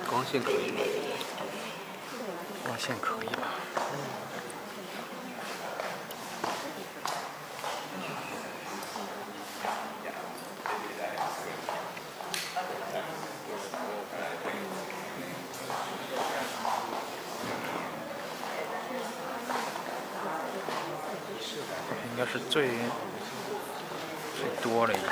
光线可以吗？光线可以吧？应该是最多的一个。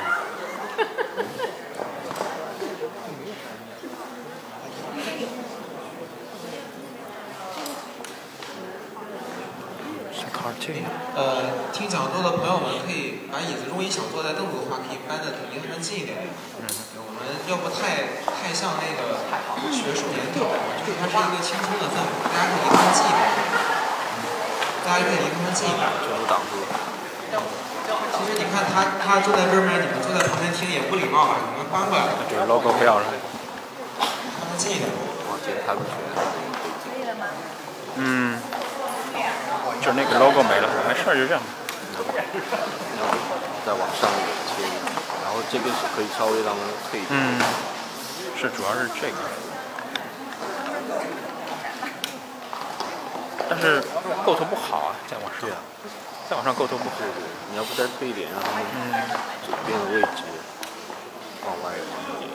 听讲座的朋友们可以把椅子，如果你想坐在凳子的话，可以搬得离他们近一点。我们要不太像那个学术研讨，就是它是一个轻松的氛围，大家可以离他们近一点。全部挡住了。其实你看他坐在这边，你们坐在旁边听也不礼貌吧？你们搬过来。这个 logo 不要了。他们近一点。我觉得他们觉得可以了吗？就是那个 logo 没了，没事就这样。然后再往上切，然后这边是可以稍微让它退一点。是，主要是这个。但是构图不好啊，再往上构图不好。对，你要不再退一点，让他们左边的位置往外一点。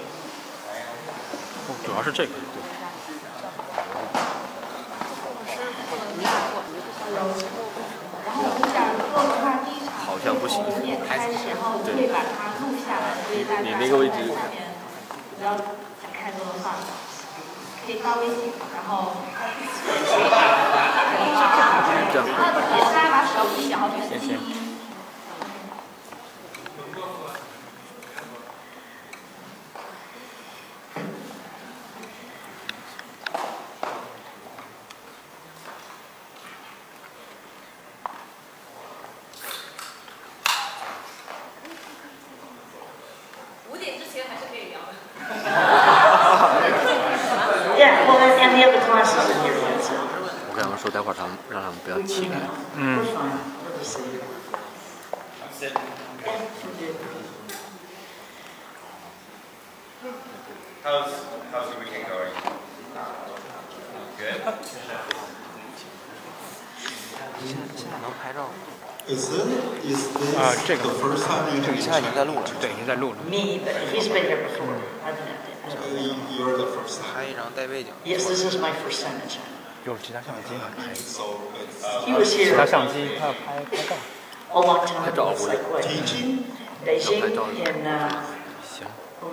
主要是这个。好像不行，对，你那个位置，不要看这个画，可以发微信，然后这样，也是大家把手机想好去吸。我跟他们说，待会儿让他们不要起来。How's the weekend going? Good. 现在能拍照。这个现在已经在录了。对，已经在录了。 He's been here before. You're the first time. 拍一张带背景。 Yes, this is my first time in China. 有其他相机吗？ He was 其他 here 相机，他要拍照。 a long time ago. It's like what? Beijing in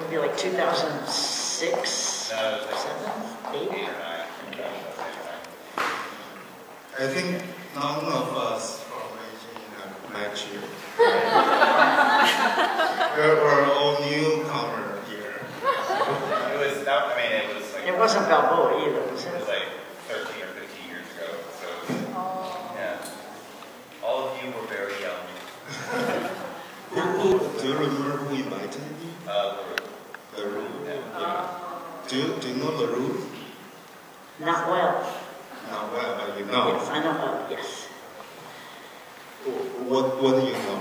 maybe like 2006, 7, 8. Okay. I think none of us from Beijing have met you. We're all newcomer here. It wasn't Balboa either, was It it? was like 13 or 15 years ago. So, yeah. All of you were very young. Do you remember who invited you? LaRue. Yeah. Do you know LaRue? Not well. Not well, but you know. Yes, I know. Yes. What do you know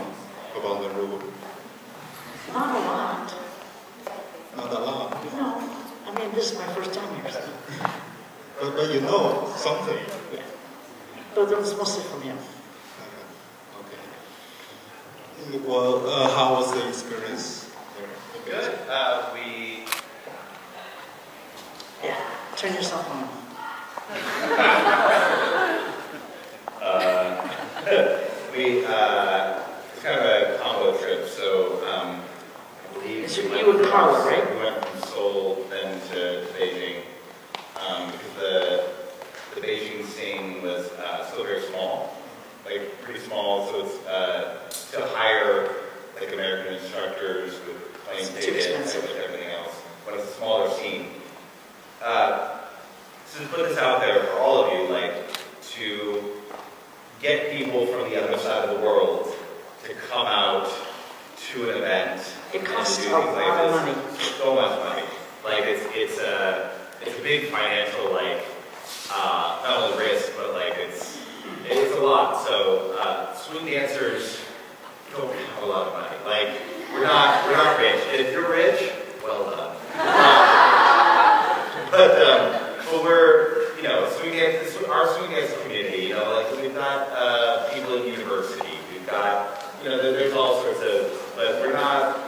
about LaRue? Not a lot. Not a lot. No. I mean, this is my first time here, so. But you know something. Yeah. But it was mostly from him. Okay. Well, how was the experience there? Good. Yeah. Turn yourself on. It's kind of a combo trip, so I believe You and Carla, right? we went from Seoul then to Beijing because the Beijing scene was still very small, like pretty small, so it's to hire like American instructors with plane tickets and with everything else when it's a smaller scene. So to put this out there for all of you, like to get people from the other side of the world to come out to an event. It costs and do a things lot of like money. this. So much money. Like it's a big financial not only risk, but like it's a lot. So swoon dancers don't have a lot of money. Like we're not rich. And if you're rich, well done. But we're, you know, our swing dance community, you know, like we've got people in university, we've got, you know, there's all sorts of, but we're not,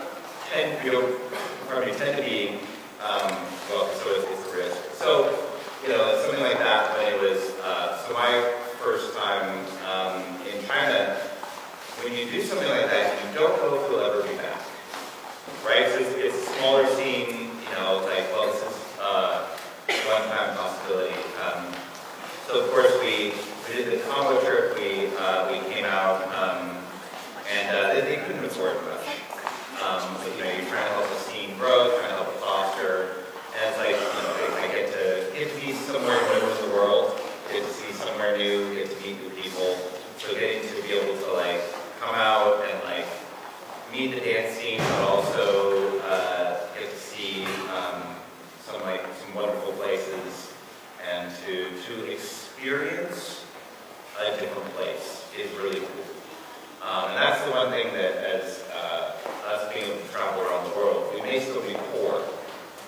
tend to be, well, so it's a risk. So, you know, something like that when it was, so my first time in China, when you do something like that, you don't know if you'll ever be back, right? So it's a smaller scene, you know, like, well, this is one-time possibility. So of course we did the combo trip, we came out, and they couldn't afford much. But, you know, you're trying to help the scene grow, trying to help it foster, and it's like, you know, I get to be somewhere new in the world, get to see somewhere new, get to meet new people. So getting to be able to like come out and like meet the dance scene, but also get to see some wonderful places and to experience a different place is really cool. And that's the one thing that as us being able to travel around the world, we may still be poor,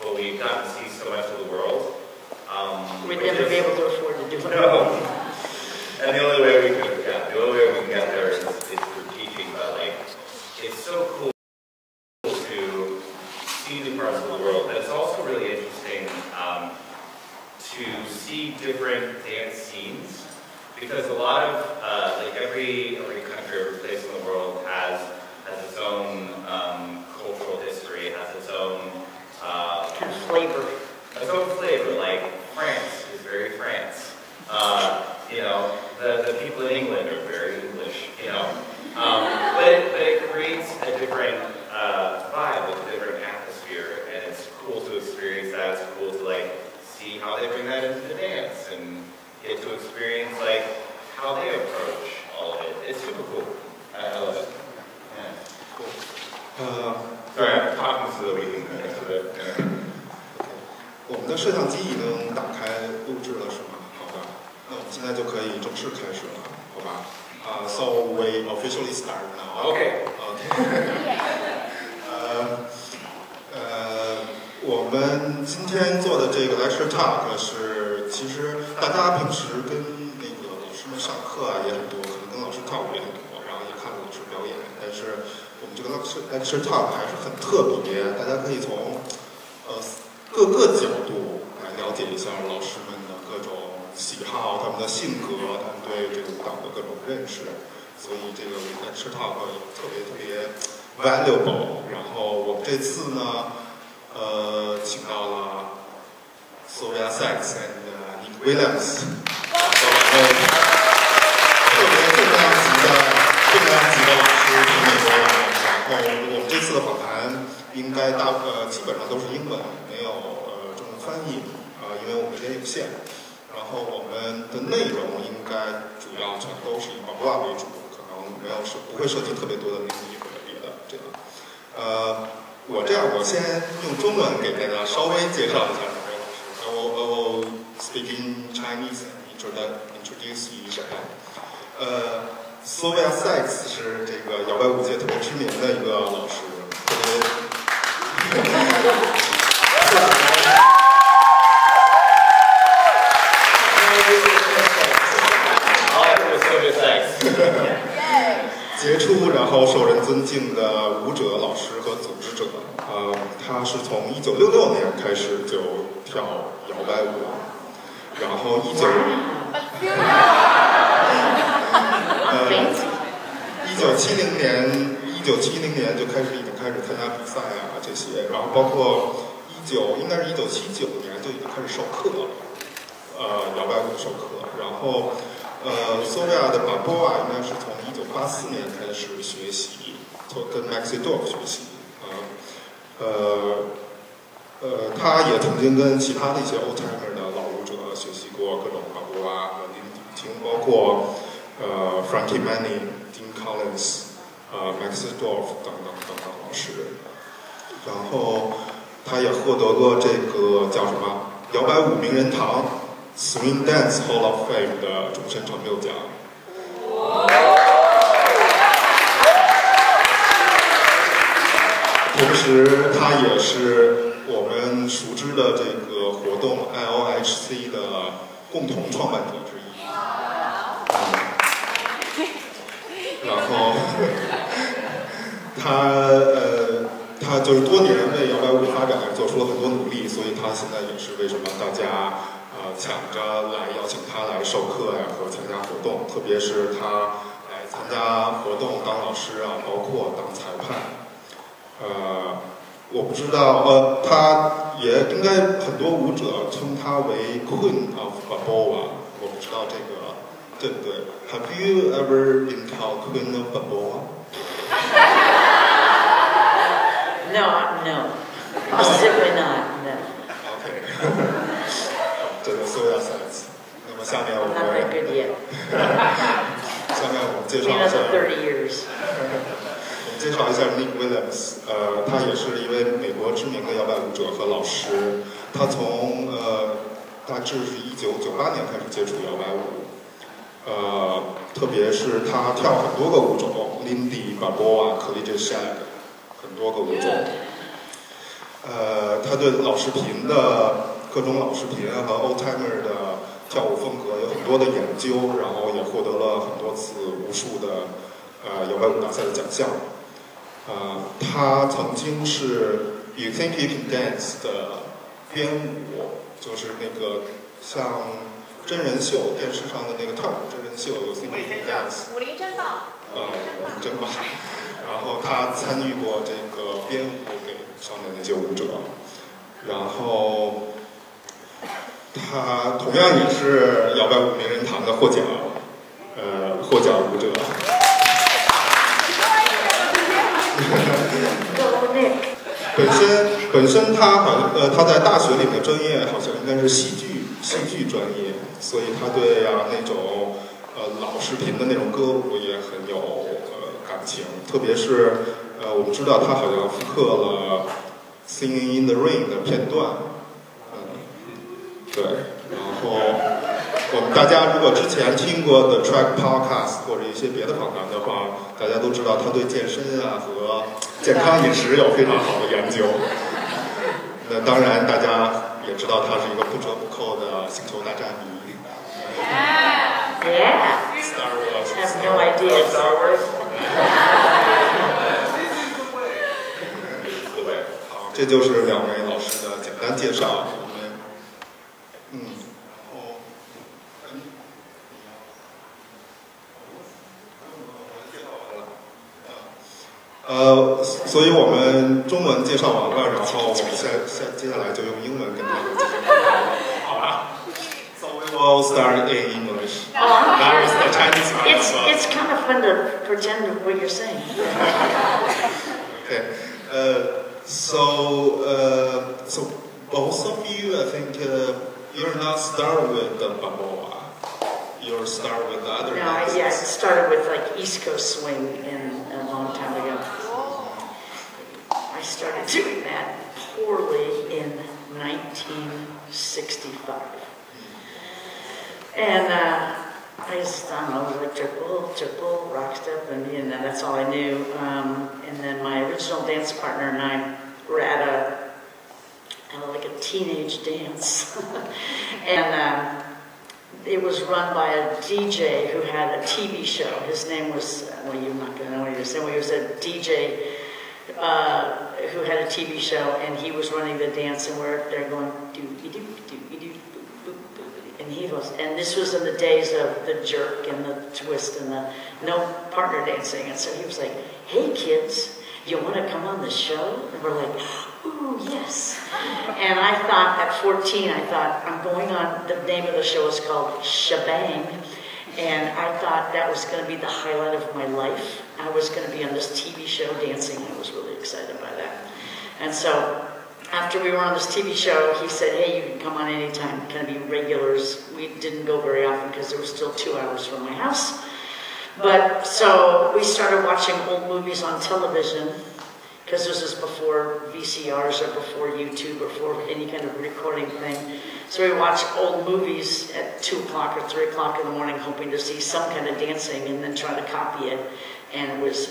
but we've gotten to see so much of the world. We'd never be able to afford to do it. No. And the only way we can get there is through teaching, but like, it's so cool to see new parts of the world. And it's also really interesting to see different dance scenes, because a lot of, like every country, every place in the world has its own cultural history, has its own flavor. Its own flavor, like France is very France. You know, the people in England are very English, you know. But it creates a different vibe, a different atmosphere, and it's cool to experience that. It's cool to like see how they bring that into the dance and get to experience like how they approach all of it. It's super cool. I love it. Yeah. Cool. Sorry, I'm talking so that we can connect with it. 我们的摄像机已经打开录制了，是吗？好吧，那我们现在就可以正式开始了，好吧？So we officially start now. Okay. Okay. 我们今天做的这个 lecture talk 是，其实大家平时跟那个老师们上课啊也很多，可能跟老师跳舞也很多，然后也看老师表演，但是我们这个 lecture talk 还是很特别，大家可以从各个角度来了解一下老师们的各种喜好、他们的性格、他们对这个舞蹈的各种认识，所以这个 lecture talk 特别 valuable。然后我们这次呢，请到了 Sylvia Sachs and Nick Williams， 特别重量级的老师从美国来，然后我们这次的访谈应该基本上都是英文。没有中文翻译因为我们时间有限，然后我们的内容应该主要全都是以Balboa为主，可能不会涉及特别多的内地或者别的这样。我先用中文给大家稍微介绍一下两位老师。I will speak in Chinese and introduce you一下。Sylvia Sachs 是这个摇摆舞界特别知名的一个老师，杰出然后受人尊敬的舞者、老师和组织者。他是从1966年开始就跳摇摆舞，然后1970年就已经开始参加比赛啊这些，然后包括应该是1979年就已经开始授课了，摇摆舞授课，然后Sylvia 的 Balboa 应该是从1984年开始学习，跟 Maxidorf 学习，他也曾经跟其他的一些 old timer 的老舞者学习过各种 Balboa 和林迪厅，包括Frankie Manning、Dean Collins、Maxidorf 等老师，然后他也获得过这个叫什么摇摆舞名人堂 Swing Dance Hall of Fame 的终身成就奖。同时，他也是我们熟知的这个活动 IOHC 的共同创办者之一。然后他就是多年为摇摆舞发展做出了很多努力，所以他现在也是为什么大家抢着来邀请他来授课呀和参加活动，特别是他来参加活动当老师啊，包括当裁判。我不知道，他也应该很多舞者称他为 Queen of Balboa， 我不知道这个对不对 ？Have you ever been called Queen of Balboa？ No, simply not. No. OK 这个so有 sense。那么下面我们 Not that good yet. 下面我们介绍一 Maybe 下 another 30 years. 我们介绍一下 Nick Williams， 他也是一位美国知名的摇摆舞者和老师。他从大致是1998年开始接触摇摆舞，特别是他跳很多个舞种 ，Lindy、Balboa、Collegiate Shag， 很多个舞种。他对老视频的各种老视频和 Old Timer 的跳舞风格有很多的研究，然后也获得了很多次无数的摇摆舞大赛的奖项。他曾经是 You Think You Can Dance 的编舞，就是那个像真人秀电视上的那个跳舞真人秀 You Think You Can Dance， 武林争霸，争霸。然后他参与过这个编舞给上面那些舞者，然后他同样也是摇摆舞名人堂的获奖舞者。本身他在大学里面的专业好像应该是戏剧专业，所以他对那种老视频的那种歌舞也很有感情，特别是我们知道他好像复刻了《Singing in the Rain》的片段，对，然后我们大家如果之前听过的 Track Podcast 或者一些别的访谈的话，大家都知道他对健身和健康饮食有非常好的研究。那当然，大家也知道他是一个不折不扣的星球大战迷。Yeah. Star Wars. I have no idea. Star Wars. 好，这就是两位老师的简单介绍。所以我们中文介绍完了，然后我们接下来就用英文跟大家介绍。好吧 So we will start in English. That was the Chinese part. It's kind of fun to pretend what you're saying. Okay. So both of you, I think, you're not start with the Balboa. You'll start with the other dances. Yeah, it started with like East Coast swing a long time ago. I started doing that poorly in 1965. And I just, I don't know, it was like triple, rock step, and that's all I knew. And then my original dance partner and I were at like a teenage dance. And it was run by a DJ who had a TV show. His name was, well, you're not going to know what you're saying. He was a DJ who had a TV show, and he was running the dance, and we're there going, and he was, and this was in the days of the jerk and the twist and the no partner dancing. And so he was like, "Hey kids, you want to come on the show?" And we're like, "Ooh, yes." And I thought at 14, I'm going on, the name of the show is called Shebang. And I thought that was going to be the highlight of my life. I was going to be on this TV show dancing. I was really excited by that. And so after we were on this TV show, he said, "Hey, you can come on anytime. Kind of be regulars." We didn't go very often because there was still 2 hours from my house. But so we started watching old movies on television, because this is before VCRs or before YouTube or before any kind of recording thing. So we watched old movies at 2 o'clock or 3 o'clock in the morning, hoping to see some kind of dancing and then try to copy it. And it was,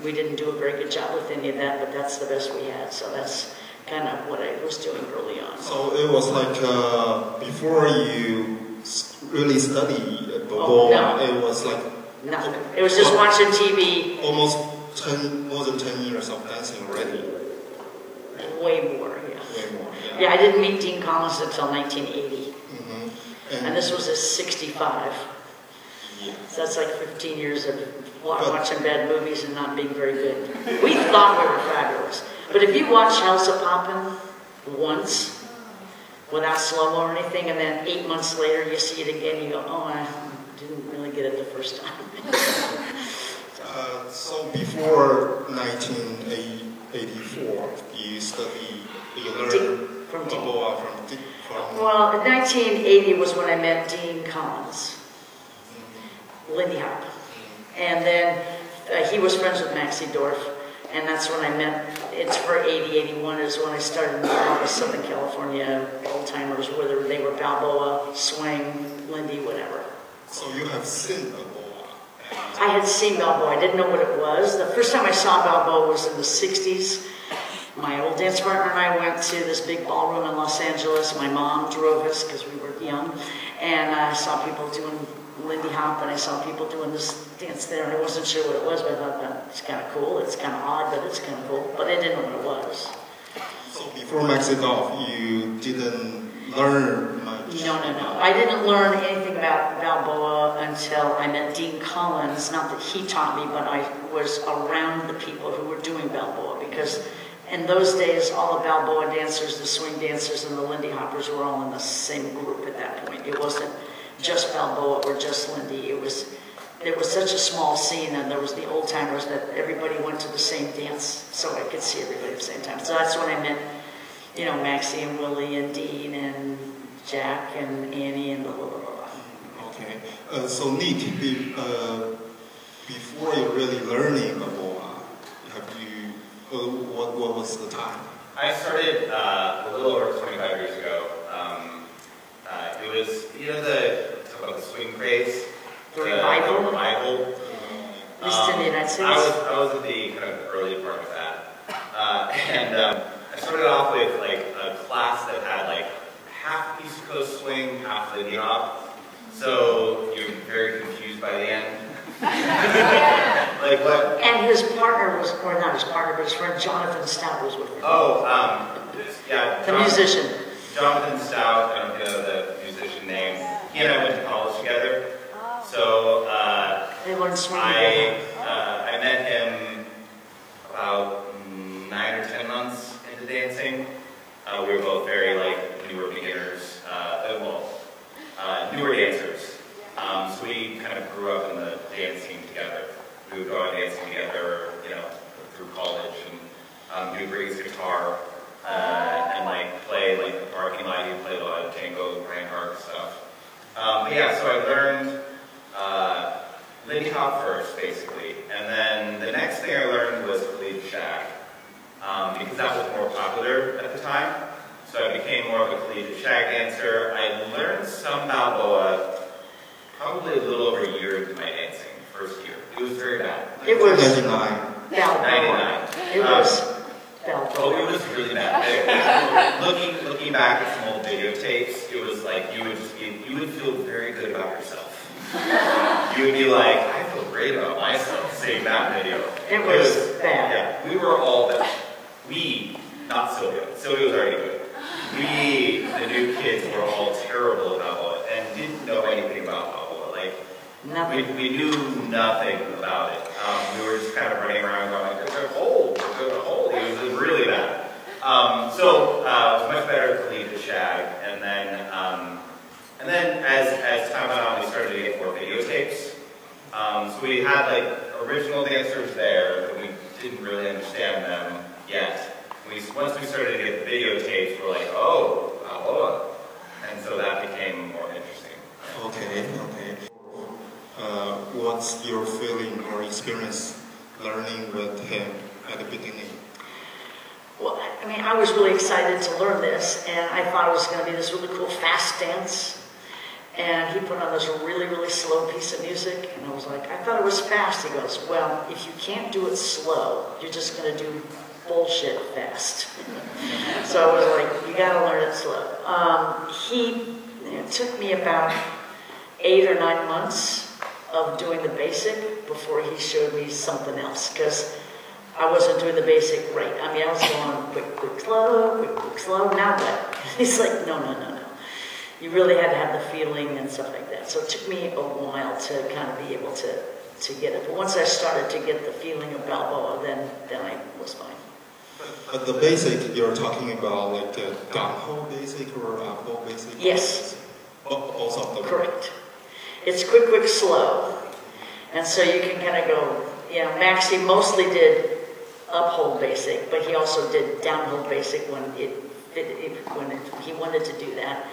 we didn't do a very good job with any of that, but that's the best we had. So that's kind of what I was doing early on. So it was like before you really study Balboa, no. it was like Nothing. It was just watching TV. Almost more than 10 years of dancing already. Way more, yeah. Way more, yeah. Yeah, I didn't meet Dean Collins until 1980. Mm-hmm. And this was at 65. Yeah. So that's like 15 years of watching bad movies and not being very good. We thought we were fabulous. But if you watch House of Poppin' once, without slow-mo or anything, and then 8 months later you see it again, you go, oh, I didn't really get it the first time. So before 1984, you learned from Balboa from Well, in 1980 was when I met Dean Collins, Lindy Hop. And then he was friends with Maxie Dorf, and that's when I met. It's for 80, 81 is when I started in Southern California, old-timers, whether they were Balboa, Swing, Lindy, whatever. So you have seen Balboa? I had seen Balboa. I didn't know what it was. The first time I saw Balboa was in the 60s. My old dance partner and I went to this big ballroom in Los Angeles. My mom drove us because we were young. And I saw people doing Lindy Hop, and I saw people doing this dance there. And I wasn't sure what it was, but I thought, well, it's kind of cool. It's kind of odd, but it's kind of cool. But I didn't know what it was. So before Maxie Dorf, you didn't learn much? No. I didn't learn anything about Balboa until I met Dean Collins. Not that he taught me, but I was around the people who were doing Balboa, because in those days, all the Balboa dancers, the swing dancers, and the Lindy Hoppers were all in the same group at that point. It wasn't just Balboa or just Lindy. There was such a small scene, and there was the old timers that everybody went to the same dance, so I could see everybody at the same time. So that's when I met, Maxie and Willie and Dean and Jack and Annie and blah, blah, blah, blah. Okay. So Nick, before you're really learning Balboa, what was the time? I started a little over 25 years ago. It was, talk about the swing craze. The revival? The revival. At least in the United States. I was at the kind of early part of that. And I started off with like a class that had like half East Coast swing, half Lindy Hop. So you're very confused by the end. Like what? And his partner was, or not his partner, but his friend Jonathan Stout was with him. Oh, yeah. The musician. Jonathan Stout, I don't know the musician name. He and I went to college together. So they learned swing I met him about 9 or 10 months into dancing. We were both very newer beginners, newer dancers. So we kind of grew up in the dance scene together. We would go out dancing together, through college, and he would bring his guitar and play the parking lot. He played a lot of tango, Reinhardt stuff. But yeah, so I learned Lindy Hop first, basically, and then the next thing I learned was lead shag, because that was more popular at the time. So I became more of a collegiate shag dancer. I learned some Balboa probably a little over a year into my dancing, first year. It was very bad. It was 99. 99. It was Balboa. Oh, it was really bad. Looking back at some old videotapes, it was like you would feel very good about yourself. You would be like, I feel great about myself seeing that video. It was bad. Yeah, we were all bad. We, not Sylvia. Sylvia was already good. We, the new kids, were all terrible about Balboa and didn't know anything about Balboa. Nothing. We knew nothing about it. We were just kind of running around going, there's a hole. It was really bad. So it was much better to lead the shag. And then as time went on, we started to get more videotapes. So we had original dancers there, but we didn't really understand them yet. Once we started to get the videotapes, we're like, oh, Balboa. And so that became more interesting. Okay. What's your feeling or experience learning with him at the beginning? Well, I was really excited to learn this, and I thought it was going to be this really cool fast dance. And he put on this really, really slow piece of music, and I was like, I thought it was fast. He goes, well, if you can't do it slow, you're just going to do bullshit fast. So I was like, you gotta learn it slow. It took me about 8 or 9 months of doing the basic before he showed me something else, because I wasn't doing the basic right. I mean, I was going quick, quick, slow, now what? He's like, no. You really had to have the feeling and stuff like that. So it took me a while to kind of be able to get it. But once I started to get the feeling of Balboa, then I was fine. But the basic you're talking about, like the downhill basic or uphill basic? Yes. Both of them? Correct. It's quick, quick, slow. And so you can kind of go, Maxie mostly did uphill basic, but he also did downhill basic when he wanted to do that.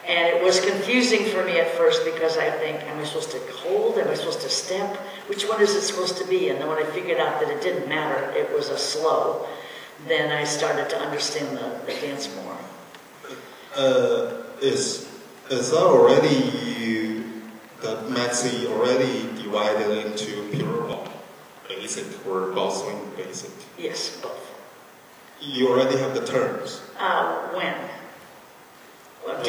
And it was confusing for me at first because I think, am I supposed to hold? Am I supposed to step? Which one is it supposed to be? And then when I figured out that it didn't matter, it was a slow, then I started to understand the dance more. Is that already, the Maxi already divided into pure ball basic or ball swing basic? Yes, both. You already have the terms? When? When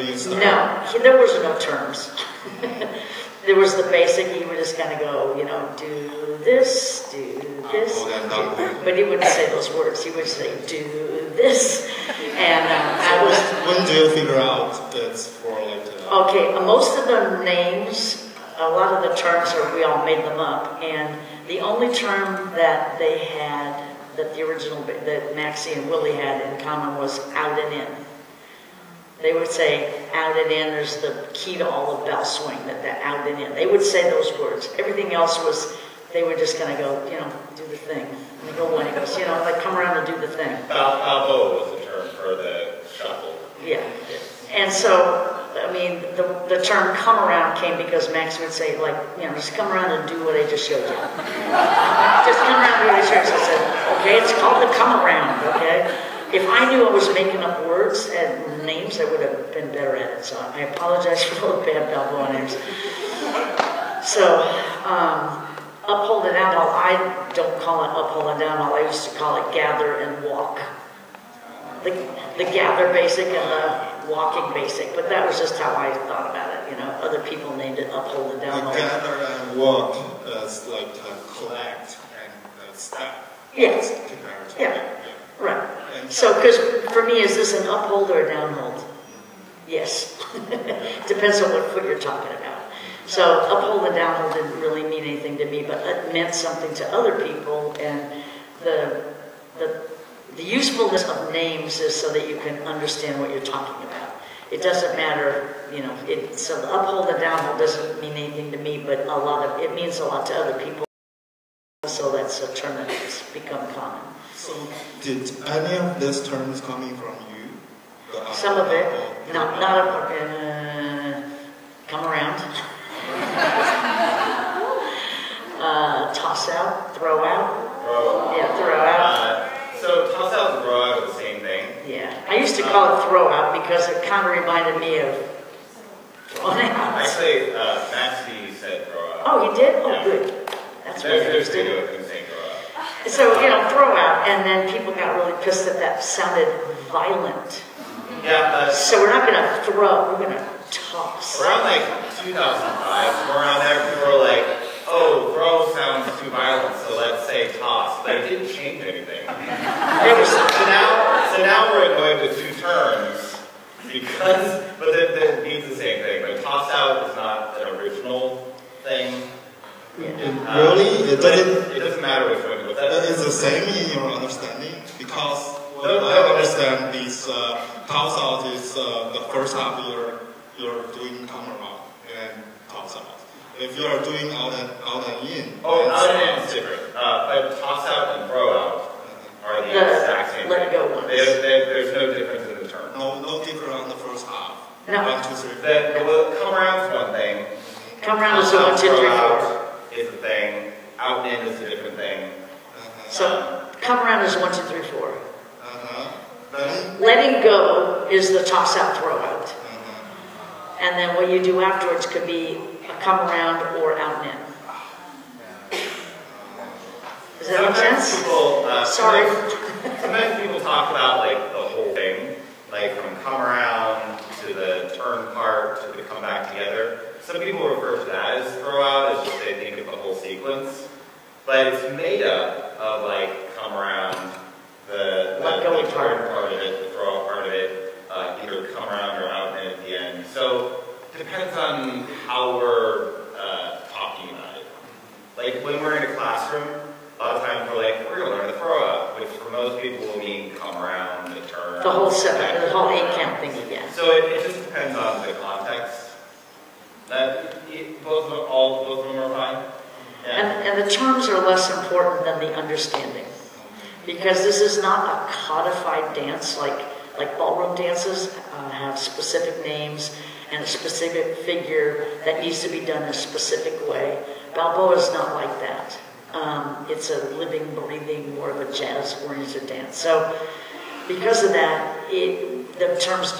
you started? No, there was no terms. There was the basic. He would just kind of go, do this, but he wouldn't say those words. He would say, do this, and I was. When do you figure out it's for like? Okay, most of the names, a lot of the terms we all made them up, and the only term that they had, that Maxie and Willie had in common was out and in. They would say out and in, there's the key to all of bell swing, that out and in. They would say those words. Everything else was, they would just kind of go, do the thing. And they go one, he goes, like come around and do the thing. Balboa was the term for the shuffle. Yeah. And so, I mean, the term come around came because Max would say, like, just come around and do what I just showed you. Just come around and do what I showed you. I said, okay, it's called the come around, okay? If I knew I was making up words and names, I would have been better at it. So I apologize for all the bad Balboa names. So, uphold and downhill, I don't call it uphold and downhill. I used to call it gather and walk. The gather basic and the walking basic. But that was just how I thought about it. Other people named it uphold and downhill. Gather and walk is like collect and step. Yes. Yeah. Right. So, because for me, is this an uphold or a downhold? Yes. Depends on what foot you're talking about. So, uphold and downhold didn't really mean anything to me, but it meant something to other people. And the usefulness of names is so that you can understand what you're talking about. It doesn't matter, so the uphold and downhold doesn't mean anything to me, but it means a lot to other people. So that's a term that's become common. So, did any of these terms coming from you? Some of it. No, not come around. Toss out, throw out. Yeah, throw out. So toss out and throw out are the same thing. Yeah, I used to call it throw out because it kind of reminded me of throwing out. Actually, Maxie said throw out. Oh, he did? Oh, good. That's what There's video of him saying throw out. So, throw out, and then people got really pissed that sounded violent. Yeah. So we're not going to throw, we're going to toss. Around like 2005, around there, people were like, oh, throw sounds too violent, so let's say toss. But it didn't change anything. So now we're going with two terms, but it means the same thing. But toss out is not an original thing. Really? It doesn't matter which one. It's the same in your understanding? Because I understand this toss out is the first half you're doing come around and toss out. If you are doing out and in. Oh, out and in is different. But toss out and throw out are the exact same let thing. Go ones. There's no difference in the term. No difference on the first half. No. 1, 2, 3. Come around is one thing. Come around is 1, 2, 3, 4. Is a thing. Out and in is a different thing. So, come around is 1, 2, 3, 4. Letting go is the toss out, throw out. And then what you do afterwards could be a come around or out and in. Does that make sense? People, Sorry. sometimes people talk about like the whole thing, like from come around to the turn part to the come back together. Some people refer to that as throw out, as just they think of the whole sequence. But it's made up of like come around, the turn part of it, the throw out part of it, either come around or out and at the end. So it depends on how we're talking about it. Like when we're in a classroom, a lot of times we're like, we're going to learn the throw out, which for most people will mean come around, the turn. The whole 8 count thing again. So it just depends on the context. Both of them are fine. Yeah. And the terms are less important than the understanding. Because this is not a codified dance like ballroom dances have specific names and a specific figure that needs to be done in a specific way. Balboa is not like that. It's a living, breathing, more of a jazz-oriented dance. So because of that, the terms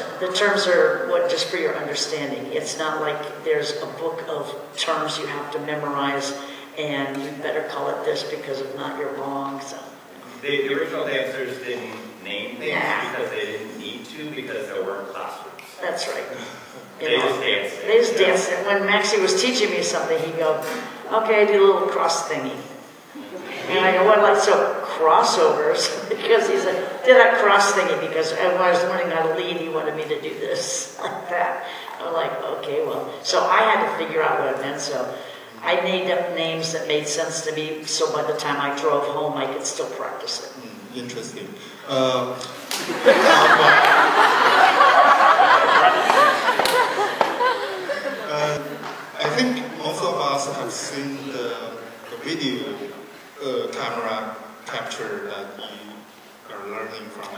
are what just for your understanding. It's not like there's a book of terms you have to memorize and you better call it this because if not, you're wrong. So. The original dancers didn't name things because they didn't need to because there weren't classrooms. That's right. They just danced. They just danced. When Maxie was teaching me something, he'd go, okay, I do a little cross thingy. And I go, what, like, so crossovers? Because he said, did that cross thingy because when I was learning how to lead, he wanted me to do this, like that. I'm like, okay, well. So I had to figure out what it meant, so I made up names that made sense to me, so by the time I drove home, I could still practice it. Interesting. I think most of us have seen the video camera capture that you are learning from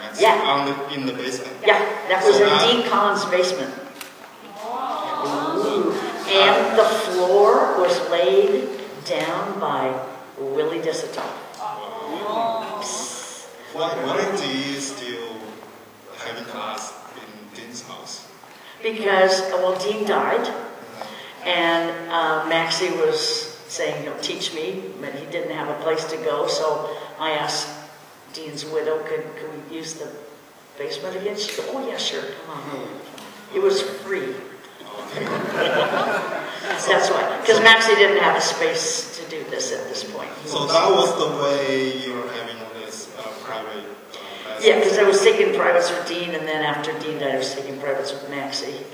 in the basement. Yeah, that was in Dean Collins' basement. Ooh. And the floor was laid down by Willie Dissetto. Why do you still having class in Dean's house? Because, well, Dean died, and Maxie was saying, teach me, but he didn't have a place to go, so I asked Dean's widow, could we use the basement again? She said, oh yeah, sure, come on. It was free. That's why, because Maxie didn't have a space to do this at this point. So that was the way you were having this private lessons? Yeah, because I was taking privates with Dean, and then after Dean died, I was taking privates with Maxie.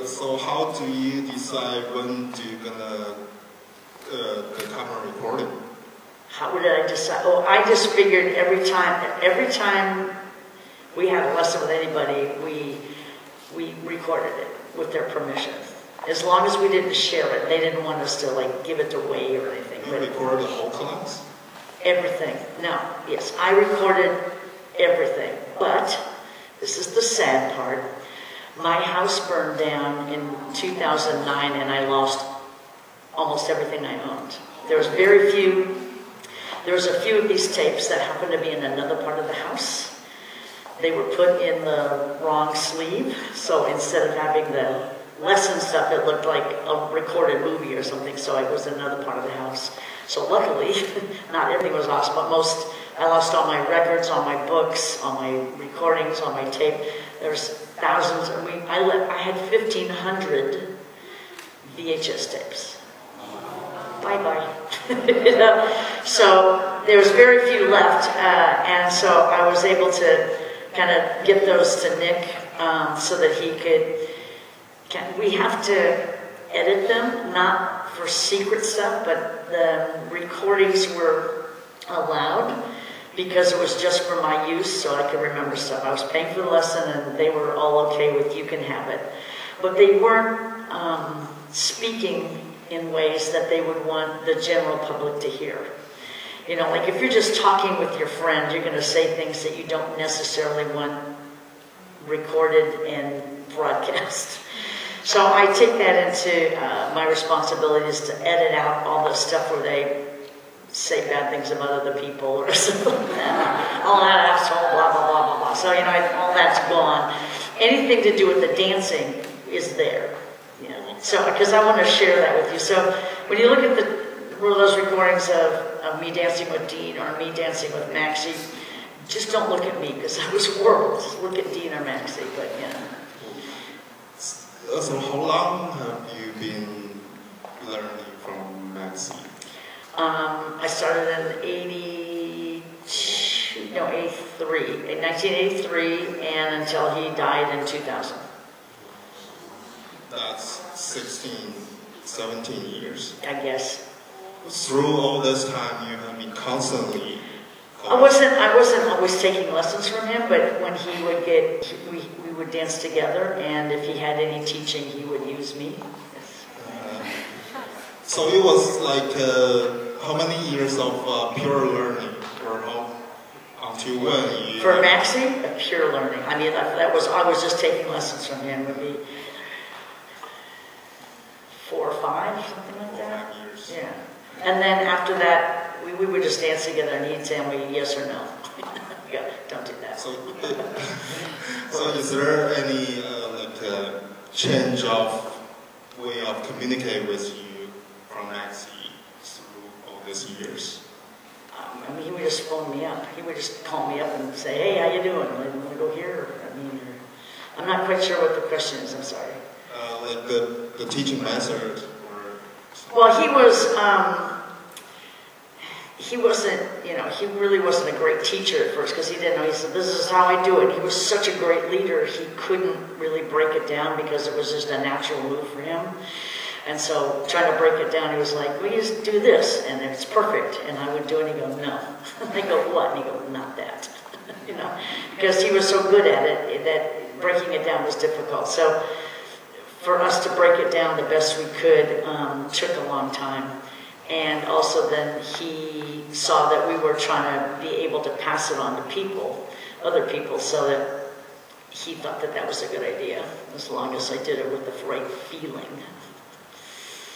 So how do you decide when you're gonna the camera recording? How did I decide? Oh, I just figured every time we had a lesson with anybody, we recorded it with their permission. As long as we didn't share it, they didn't want us to like give it away or anything. You recorded the whole class? Everything. No, yes, I recorded everything. But this is the sad part. My house burned down in 2009, and I lost almost everything I owned. There was a few of these tapes that happened to be in another part of the house. They were put in the wrong sleeve, so instead of having the lesson stuff, it looked like a recorded movie or something, so it was another part of the house. So luckily, not everything was lost, but I lost all my records, all my books, all my recordings, all my tape. There's thousands, I had 1,500 VHS tapes. Bye-bye. You know? So there was very few left, and so I was able to kind of get those to Nick so that he could, we have to edit them, not for secret stuff, but the recordings were allowed because it was just for my use so I could remember stuff. I was paying for the lesson and they were all okay with you can have it. But they weren't speaking in ways that they would want the general public to hear. You know, like if you're just talking with your friend, you're going to say things that you don't necessarily want recorded and broadcast. So I take that into my responsibilities to edit out all the stuff where they say bad things about other people or something like that. All that asshole, blah, blah, blah, blah, blah. So, you know, all that's gone. Anything to do with the dancing is there. You know? So, because I want to share that with you. So, when you look at those recordings of me dancing with Dean or me dancing with Maxie, Just don't look at me, because I was horrible. Just look at Dean or Maxie, but yeah. So how long have you been learning from Maxie? I started in 1983, and until he died in 2000. That's 16, 17 years. I guess. Through all this time, you have been constantly. I wasn't always taking lessons from him, but when he would we would dance together, and if he had any teaching, he would use me. Yes. So it was like how many years of pure learning, or how until when you? For Maxie, pure learning. I mean, I was just taking lessons from him. Would be 4 or 5, something like that. 4 or 5 years. Yeah. And then after that, we would just dance together, and he'd tell me yes or no. Yeah, don't do that. So is there any change of way of communicate with you from Maxie through all these years? I mean, he would just phone me up. He would just call me up and say, "Hey, how you doing? You want to go here?" I'm not quite sure what the question is. I'm sorry. Like the teaching method, or? Well, he wasn't, he really wasn't a great teacher at first, because he didn't know. He said, "This is how I do it." He was such a great leader, he couldn't really break it down because it was just a natural move for him. And so trying to break it down, he was like, "Well, you just do this, and it's perfect." And I would do it, and he'd go, "No." I go, "What?" And he'd go, "Not that." Because he was so good at it that breaking it down was difficult. So for us to break it down the best we could took a long time. And also then he saw that we were trying to be able to pass it on to other people, so that he thought that that was a good idea, as long as I did it with the right feeling.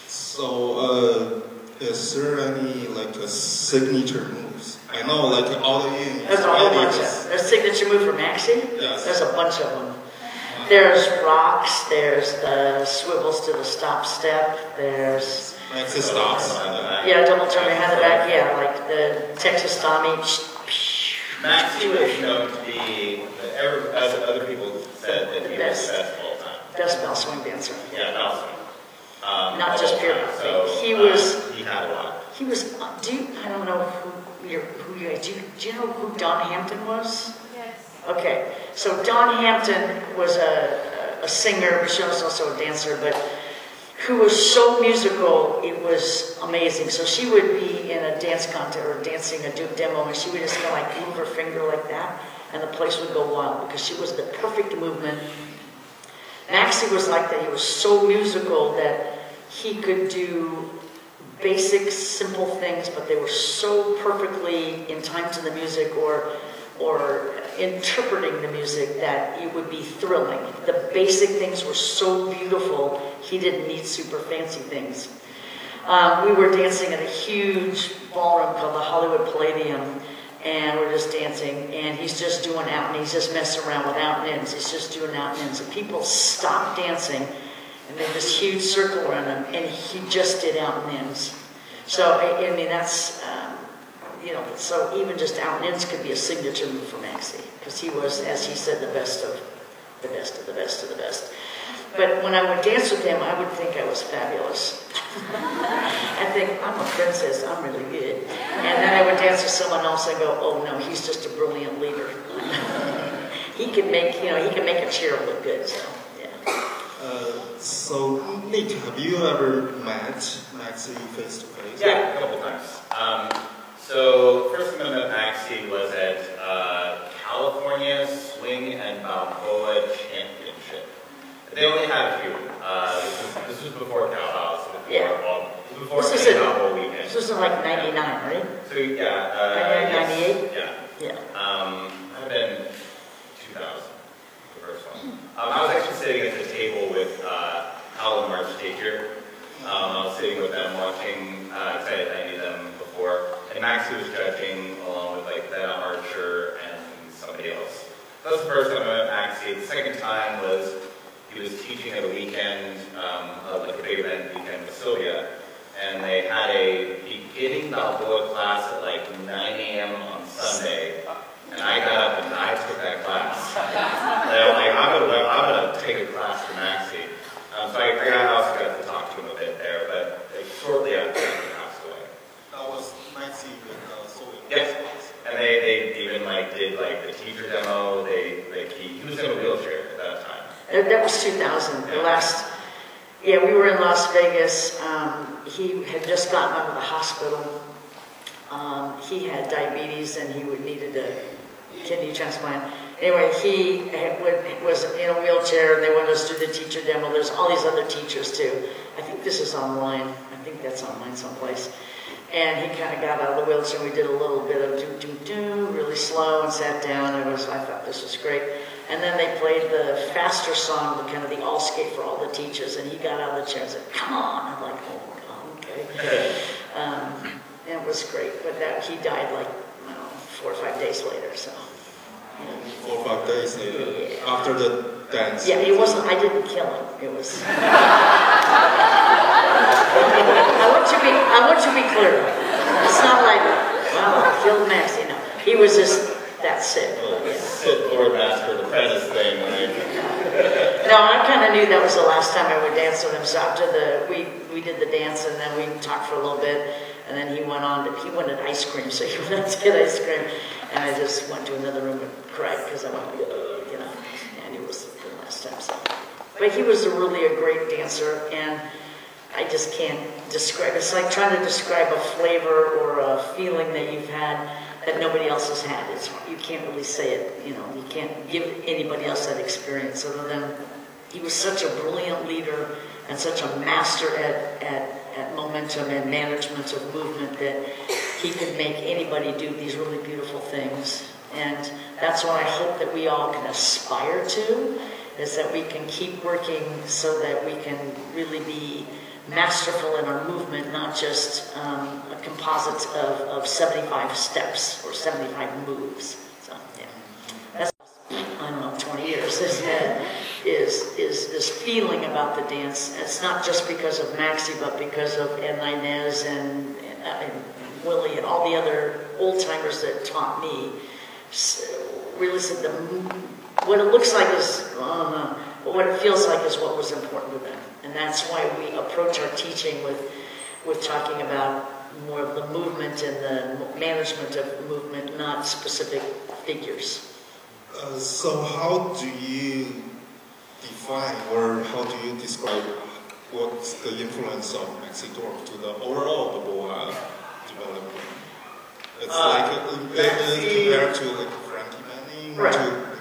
So, is there any signature moves? I know all the There's a whole bunch of. There's signature move for Maxie? Yes. There's a bunch of them. There's rocks, there's the swivels to the stop step, there's... Maxie stops. Yeah, double turn your hand back, yeah, like the Texas Tommy. Maxie was known to be, as other people said, that he was the best of all time. Best bell swing dancer. Yeah, bell swing. Not just pure. So, he was... He had a lot. He was, I don't know who you guys, do you know who Don Hampton was? Yes. Okay, so Don Hampton was a singer, but she was also a dancer, but who was so musical, it was amazing. So she would be in a dance contest or dancing a Duke demo, and she would just kind of move her finger like that, and the place would go wild because she was the perfect movement. Maxie was like that. He was so musical that he could do basic, simple things, but they were so perfectly in time to the music or interpreting the music that it would be thrilling. The basic things were so beautiful, he didn't need super fancy things. We were dancing in a huge ballroom called the Hollywood Palladium, and we're just dancing, and he's just doing out, and he's just messing around with out and ins. He's just doing out and ins, and people stopped dancing, and then this huge circle around him, and he just did out and ins. So, I mean, that's, so even just out and ins could be a signature move for Maxie, because he was, as he said, the best of the best of the best of the best. But when I would dance with him, I would think I was fabulous. I'd think, I'm a princess, I'm really good. And then I would dance with someone else and go, oh no, he's just a brilliant leader. He can make a chair look good, so, yeah. So, Nick, have you ever met Maxie face to face? Yeah, a couple times. So, first time I met Maxie was at California Swing and Balboa Championship. They only had a few. This was before Cal House. Before this Balboa weekend. This was in like 99, right? So, yeah. 98? Yes, yeah. I've been 2000, the first one. I was actually sitting at the table with Alan March teacher. I was sitting with them watching, I knew them before. And Maxie was judging along with Ben Archer and somebody else. That was the first time I met Maxie. The second time was he was teaching at a weekend, like a big event weekend with Sylvia. And they had a beginning Balboa class at like 9 a.m. on Sunday. And I after Maxie. So I also got to talk to him a bit there, but like, shortly after he passed away. That was Maxie with Sylvia. Yep. And they even like did like the teacher demo. He was in a wheelchair at that time. That was 2000. The last. Yeah, we were in Las Vegas. He had just gotten out of the hospital. He had diabetes and he needed a kidney transplant. Anyway, he was in a wheelchair and they wanted us to do the teacher demo. There's all these other teachers too. I think this is online. I think that's online someplace. And he kind of got out of the wheelchair and we did a little bit of do-do-do, really slow, and sat down. I thought this was great. And then they played the faster song, kind of the all skate for all the teachers, and he got out of the chair and said, "Come on!" I'm like, "Oh, okay." And it was great, but he died like, I don't know, 4 or 5 days later, so. 4 or 5 days later, after the dance. Yeah, it wasn't, I didn't kill him, it was. I want to be clear. It's not like, well, I killed Maxie, no. He was just that sick. Sit Lord Master Apprentice thing. No, I kind of knew that was the last time I would dance with him. So after we did the dance and then we talked for a little bit, and then he wanted ice cream, so he went out to get ice cream, and I just went to another room and cried because I went, and it was the last time. So. But he was really a great dancer, and I just can't describe. It's like trying to describe a flavor or a feeling that you've had that nobody else has had. You can't really say it, you can't give anybody else that experience other than he was such a brilliant leader and such a master at momentum and management of movement that he could make anybody do these really beautiful things. And that's what I hope that we all can aspire to, is that we can keep working so that we can really be masterful in our movement, not just a composite of 75 steps or 75 moves. So, yeah. That's, I don't know, 20 years is this feeling about the dance. It's not just because of Maxie, but because of Edna Inez and Willie and all the other old-timers that taught me. Really said what it looks like is, but what it feels like is what was important to them. And that's why we approach our teaching with talking about more of the movement and the management of movement, not specific figures. So how do you define or how do you describe what's the influence of Maxie Dorf to the overall Balboa development? It's compared to like Frankie Manning, right. to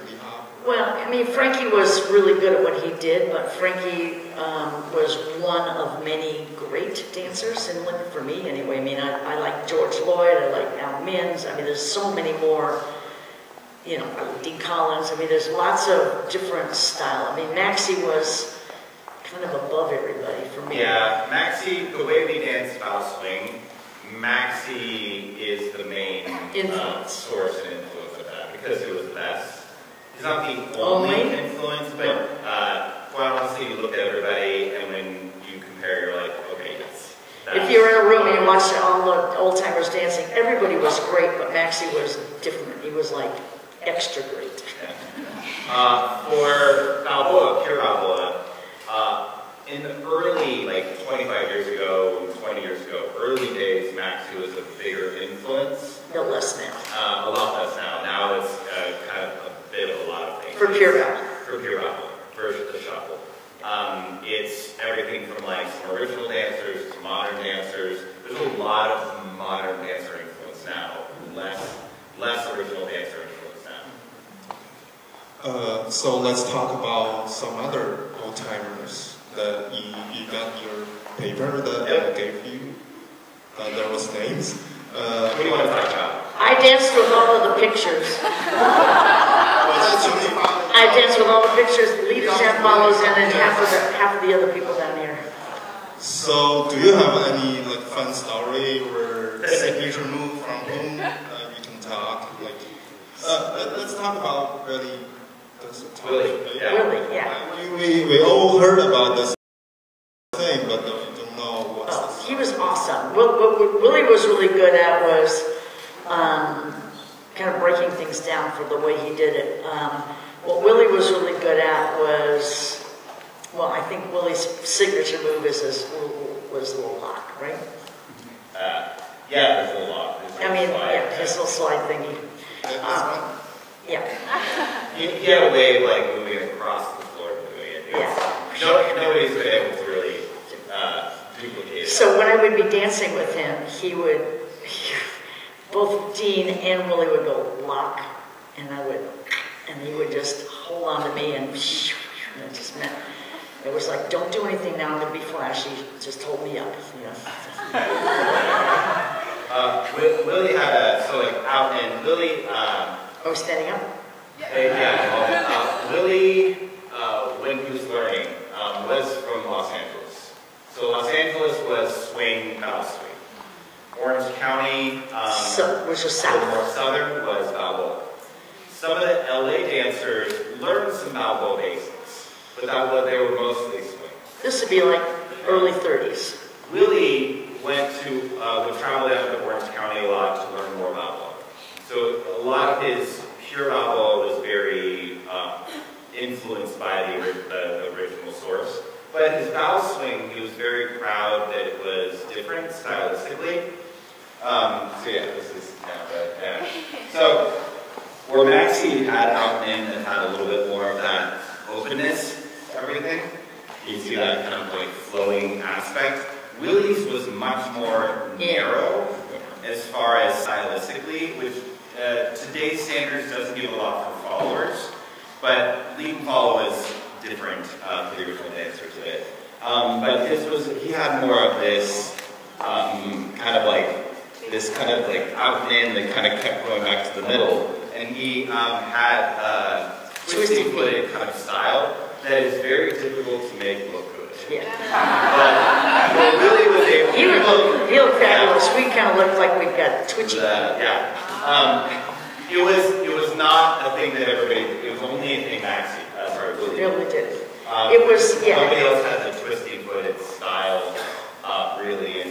Well, I mean, Frankie was really good at what he did, but Frankie was one of many great dancers, and for me anyway. I mean, I like George Lloyd, I like Al Minns. I mean, there's so many more, Dean Collins. I mean, there's lots of different style. I mean, Maxie was kind of above everybody for me. Yeah, Maxie, the way we dance style swing, Maxie is the main source and influence of that, because it was the best. He's not the only influence, but quite honestly, you look at everybody, and when you compare, you're like, okay, that's if you're in a room and you watch all the old-timers dancing, everybody was great, but Maxie was different. He was like extra great. Yeah. For Balboa, pure Balboa, in the early, like 25 years ago, 20 years ago, early days, Maxie was a bigger influence. No less now. A lot less now. Now it's kind of a bit of a lot of things. For pure Balboa. For pure Balboa. For the shuffle. It's everything from like some original dancers to modern dancers. There's a lot of modern dancer influence now. Less original dancer influence now. So let's talk about some other old-timers that you got your paper that I gave you. There was names. What do you want to talk about? I danced with all of the pictures. I danced with all the pictures. Lita Jan follows, and then half of the other people down here. So, do you have any like fun story or signature move from whom we can talk? Like, let's talk about Willie. Willie, yeah. We all heard about this thing, but don't know what's this. He was awesome. What Willie was really good at was kind of breaking things down for the way he did it. What Willie was really good at was Well, I think Willie's signature move was the little lock, right? Yeah, there's a lot. I mean, yeah, his little slide thingy. Yeah. He had a way of like moving across the floor doing it. Yeah. Nobody's been able to really duplicate it. So when I would be dancing with him, both Dean and Willie would go lock, and he would just hold on to me, and it just meant, it was like, don't do anything now, I'm going to be flashy, just hold me up, you know. Willie had out and Willie. Oh, standing up? Yeah. Willie, when he was learning, was from Los Angeles. So Los Angeles was swing, bow swing. Orange County, which was south. More southern, was Balboa. Some of the LA dancers learned some Balboa basics, but they were mostly swing. This would be like early 30s. Willie would travel down to Orange County a lot to learn more Balboa. So a lot of his pure Balboa was very influenced by the original source. But his bow swing, he was very proud that it was different stylistically. This is So where Maxie had out in and had a little bit more of that openness to everything, you see that kind of like flowing aspect. Willie's was much more narrow as far as stylistically, which today's standards doesn't give a lot for followers, but lead and follow is different for the original dancers of it. But he had more of this kind of like out and in that kind of kept going back to the middle. And he had a twisting footed kind of style that is very difficult to make look good. Yeah. But really was able to he looked fabulous. We kind of looked like we've got twitchy. It was not a thing that everybody, it was only a thing Maxie, Willie. Really did. It was, Nobody else has a twisting footed style, really, and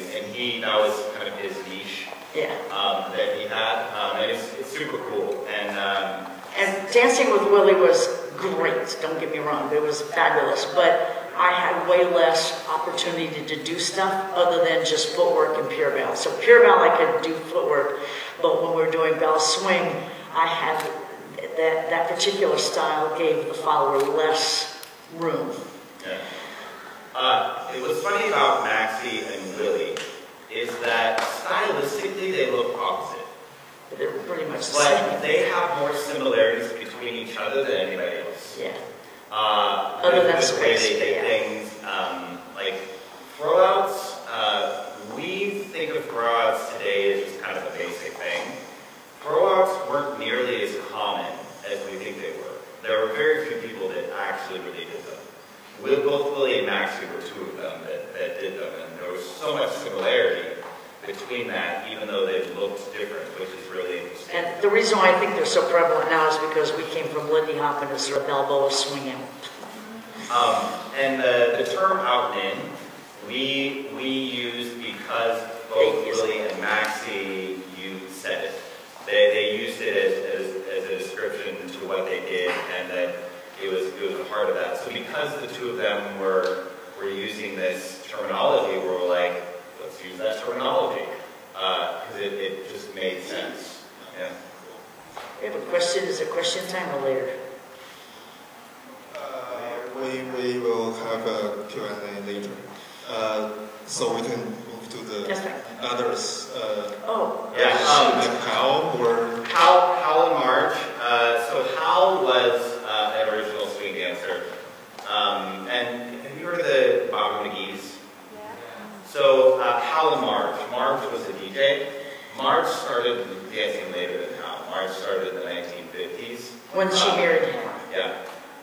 that was kind of his niche that he had, and it's super cool. And dancing with Willie was great, don't get me wrong, it was fabulous, but I had way less opportunity to do stuff other than just footwork and pure bell. So pure bell I could do footwork, but when we were doing bell swing, I had that particular style gave the follower less room. Yeah. It was funny about Maxie and Willie is that stylistically they look opposite. They were pretty much the same. But they have more similarities between each other than anybody else. Yeah. Other than the way they did things, like throwouts. We think of throwouts today as just kind of a basic thing. Throwouts weren't nearly as common as we think they were. There were very few people that actually really did them. Both Willie and Maxie were two of them that did them, and there was so much similarity between that, even though they looked different, which is really interesting. And the reason why I think they're so prevalent now is because we came from Lindy Hop and sort of Balboa swinging. And the term out and in, we use because both Willie and Maxie said it. They used it as a description to what they did, and that it was a part of that. So because the two of them were using this terminology, we're like, let's use that terminology, because it just made sense. Yeah. We have a question. Is it question time or later? We will have a Q&A later. So we can move to the others. Hal and Marge. So Hal was an original swing dancer. And have you heard of the Bobby McGee's? Yeah. So Hal and Marge. Marge was a DJ. Marge started dancing later than Hal. Marge started in the 1950s. When she married him. Yeah.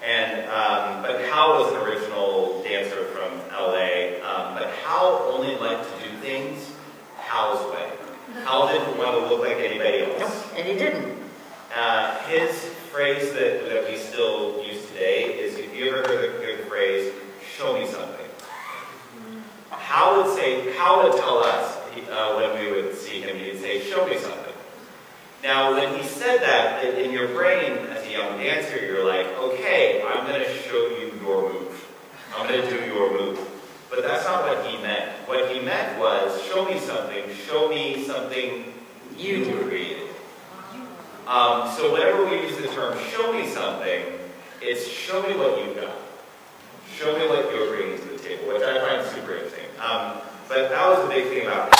And but Hal was an original dancer from LA. But Hal only liked to do things Hal's way. Hal didn't want to look like anybody else. Nope, and he didn't. His phrase that we still use today is, if you ever heard the phrase, "Show me something." Hal would tell us when we would see him, he'd say, "Show me something." Now, when he said that, in your brain as a young dancer, you're like, okay, I'm going to show you your move. I'm I'm going to do your move. But that's not what he meant. What he meant was, show me something you created. So whenever we use the term show me something, it's show me what you've got. Show me what you're bringing to the table, which I find super interesting. But that was the big thing about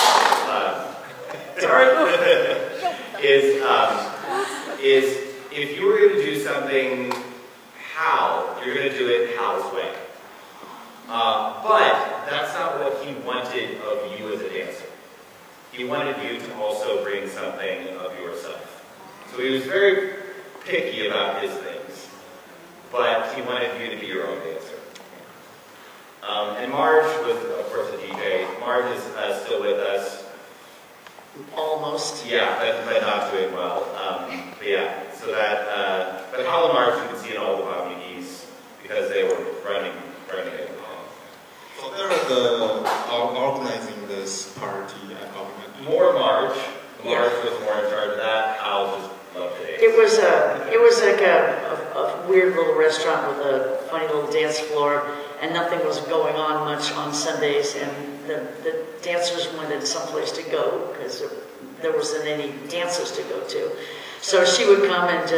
is if you were going to do something Hal, you're going to do it Hal's way. But that's not what he wanted of you as a dancer. He wanted you to also bring something of yourself. So he was very picky about his things, but he wanted you to be your own dancer. And Marge was, of course, a DJ. Marge is still with us. Almost. Yeah, but not doing well. But yeah, so that, but Hal and Marge you can see in all the Bob McGee's because they were running it. So they're organizing this party at Bob McGee. More Marge. Marge was more in charge of that. Hal just loved it. It was like a weird little restaurant with a funny little dance floor, and nothing was going on much on Sundays, and the dancers wanted someplace to go because there wasn't any dances to go to. So she would come and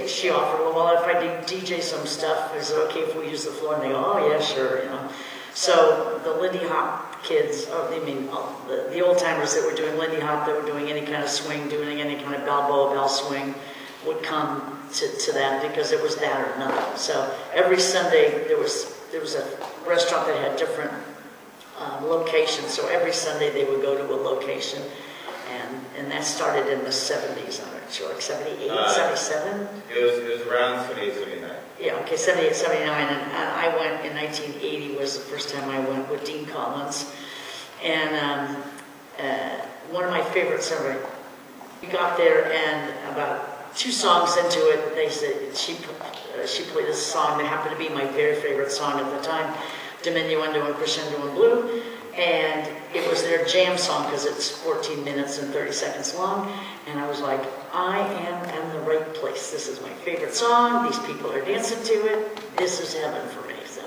she offered, well, if I DJ some stuff, is it okay if we use the floor? And they go, oh yeah, sure, you know. So the Lindy Hop kids, the old timers that were doing Lindy Hop, that were doing any kind of swing, doing any kind of Balboa bell swing, would come to that because it was that or nothing. So every Sunday there was a restaurant that had different locations. So every Sunday they would go to a location, and that started in the 70s. I'm not sure, like 78, 77. It was around 78, 79. Yeah, okay, 78, 79, and I went in 1980 was the first time I went with Dean Collins, and one of my favorites ever. We got there, and about 2 songs into it, they said she played this song that happened to be my very favorite song at the time, Diminuendo and Crescendo in Blue, and it was their jam song because it's 14 minutes and 30 seconds long, and I was like, I am in the right place. This is my favorite song. These people are dancing to it. This is heaven for me. So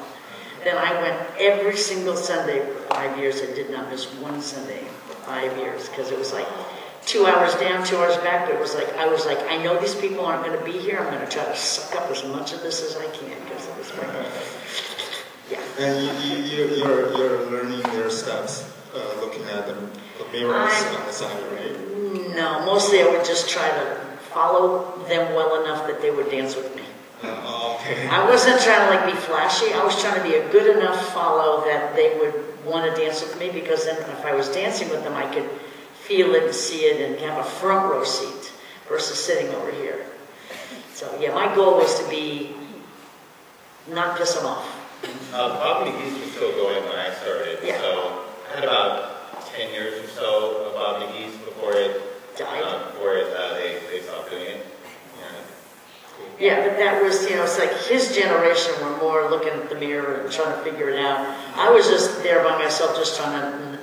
then I went every single Sunday for 5 years. I did not miss one Sunday for 5 years because it was like 2 hours down, 2 hours back. But I was like, I know these people aren't going to be here. I'm going to try to suck up as much of this as I can because it was fun. Yeah. And you're learning their steps, looking at the mirrors on the side, right? No, mostly I would just try to follow them well enough that they would dance with me. Okay. I wasn't trying to like be flashy. I was trying to be a good enough follow that they would want to dance with me, because then if I was dancing with them, I could feel it and see it and have a front row seat versus sitting over here. So yeah, my goal was to be not piss them off. Bob McGee's was still going when I started, yeah. So I had about 10 years or so of Bob McGee's before it died. They stopped doing it. Yeah, but that was, it's like his generation were more looking at the mirror and trying to figure it out. I was just there by myself, just trying to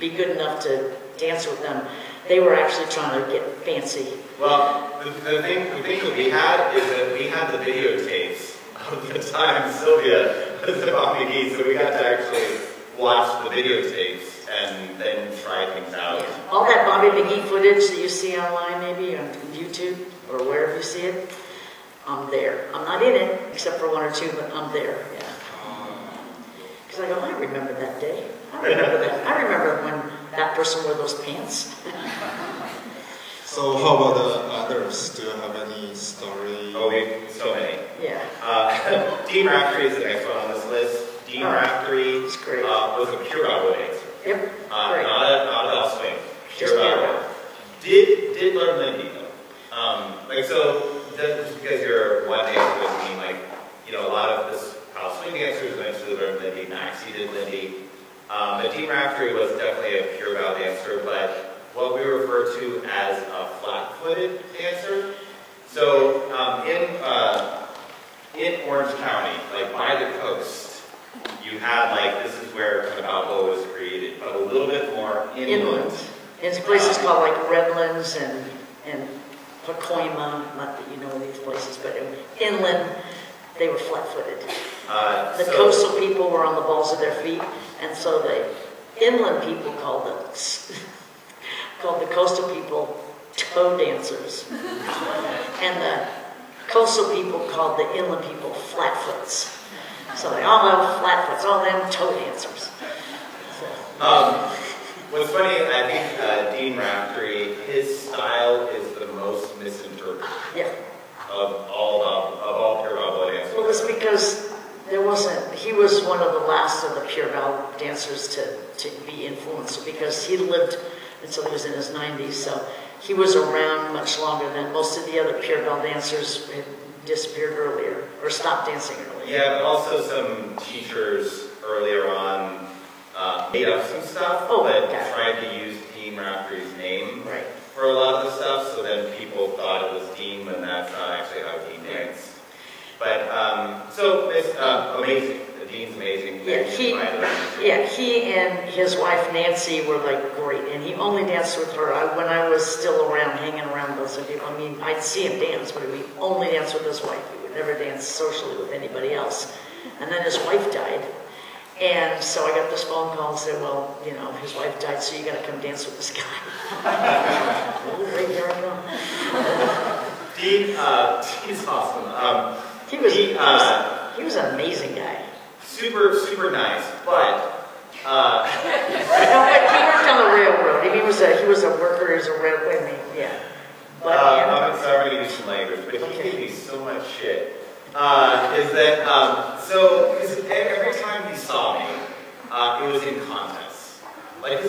be good enough to dance with them. They were actually trying to get fancy. Well, the thing that we had is that we had the videotapes of the time Sylvia was at Bob McGee, so we got to actually watch the videotapes and then try things out. Yeah. All that Bobby McGee footage that you see online, maybe on YouTube or wherever you see it, I'm there. I'm not in it, except for 1 or 2, but I'm there. Yeah. Because I go, I remember that day. I remember that. I remember when that person wore those pants. So how about the others? Do you have any story? Oh, so many. Yeah. Dean Raftery is the next one on this list. Dean Raftery was a pure Balboa dancer. Yep. Great. Not a bell swing. Pure Balboa. Did learn Lindy though. So just because you're one dancer doesn't mean a lot of this house swing dancers eventually learned Lindy. Maxie did Lindy. But Dean Raftery was definitely a pure Bal dancer, but what we refer to as a flat-footed dancer. So in Orange County, by the coast, you had this is where kind of Balboa was created, but a little bit more inland. It's places called Redlands and Pacoima, not that you know these places, but inland, they were flat-footed. The coastal people were on the balls of their feet, and so the inland people called the coastal people toe dancers, and the coastal people called the inland people flatfoots. So they all have flatfoots, all them toe dancers. What's funny, I think Dean Raftery, his style is the most misinterpreted. Yeah. Of all pure ballet dancers. Well, it's because he was one of the last of the pure ballet dancers to be influenced, because he lived until he was in his 90s, so he was around much longer than most of the other pure ballet dancers had disappeared earlier, or stopped dancing earlier. Yeah, but also some teachers earlier on made up some stuff, but tried to use Dean Raftery's name for a lot of the stuff, so then people thought it was Dean when that's not actually how Dean danced. But, so it's amazing. Dean's amazing. He and his wife Nancy were like great, and he only danced with her. When I was still around, hanging around those people, I mean, I'd see him dance, but he only danced with his wife. He would never dance socially with anybody else. And then his wife died, and so I got this phone call and said, well, you know, his wife died, so you got to come dance with this guy. Right here I go. Dean's awesome. He was an amazing guy. Super nice, but no, but he worked on the railroad. I mean, he was a worker. He was a railway man. Yeah. But I'm sorry to use some language, but he gave me so much shit. Is that so? Because every time he saw me, it was in contests. Like, he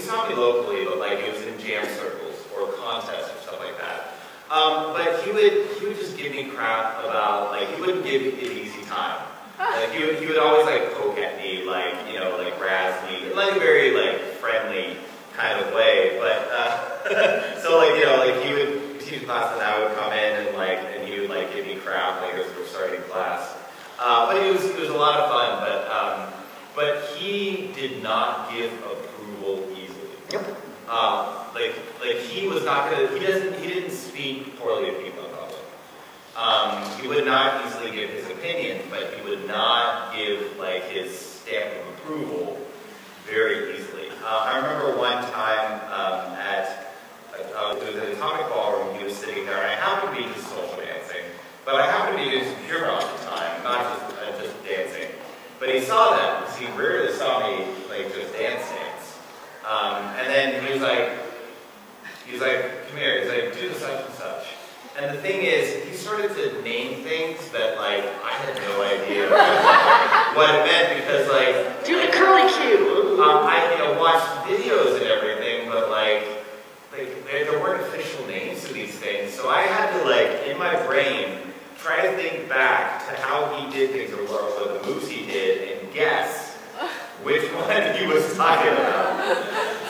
saw me locally, but like it was in jam circles or contests or stuff like that. But he would just give me crap about, like, he wouldn't give me an easy time. Like, he would always, like, poke at me, like, you know, like, razz me, in, like, a very, like, friendly kind of way. But, so, like, you know, like, he would teach class and I would come in and, like, and he would, like, give me crap, like, as we're starting class. But it was a lot of fun, but he did not give approval easily. Yep. Like he was not gonna, he didn't speak poorly of people in public. He would not easily give his opinion, but he would not give, like, his stamp of approval very easily. I remember one time it was an atomic ballroom, he was sitting there, and I happened to be just social dancing, but I happened to be just pure at the time, not just dancing. But he saw that, because he rarely saw me, like, just dance. And then he was like, come here, he's like, do the such and such. And the thing is, he started to name things that, like, I had no idea what it meant, because, like... Do the curly Q! I, you know, watched videos and everything, but, like there weren't official names to these things, so I had to, like, in my brain, try to think back to how he did things, or what the moves he did, and guess which one he was talking about.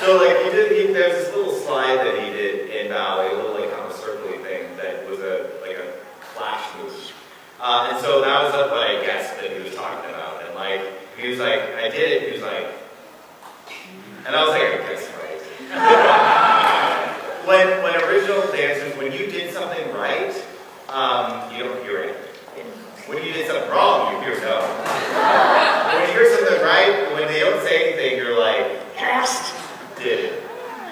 So, like, there's this little slide that he did in ballet, a little, like, kind of circly thing that was like a flash move. And so that was what I guessed that he was talking about. And, like, he was like, I did it, he was like, and I was like, I guess right. when original dancers, when you did something right, you don't hear it. When you did something wrong, you hear no. When you hear something right, when they don't say anything, you're like, passed. Did it.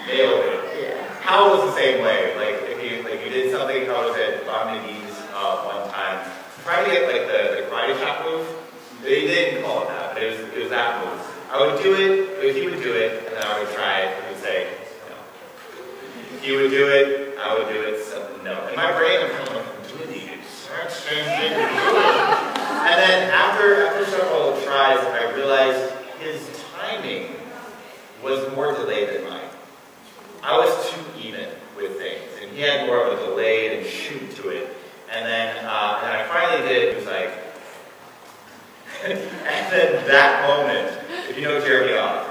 Nailed it. Yeah. How was the same way? Like, if you did something, I was at Dominique's one time, trying to get, like, the karate chop move. They didn't call it that, but it was that move. I would do it, he would do it, and then I would try it, and he would say, no. He would do it, I would do it, so no. In my brain, I'm kind of like, I'm doing these. And then after several tries, I realized his timing was more delayed than mine. I was too even with things, and he had more of a delayed and shoot to it. And then I finally did it. He was like, and then that moment, if you know Jeremy off,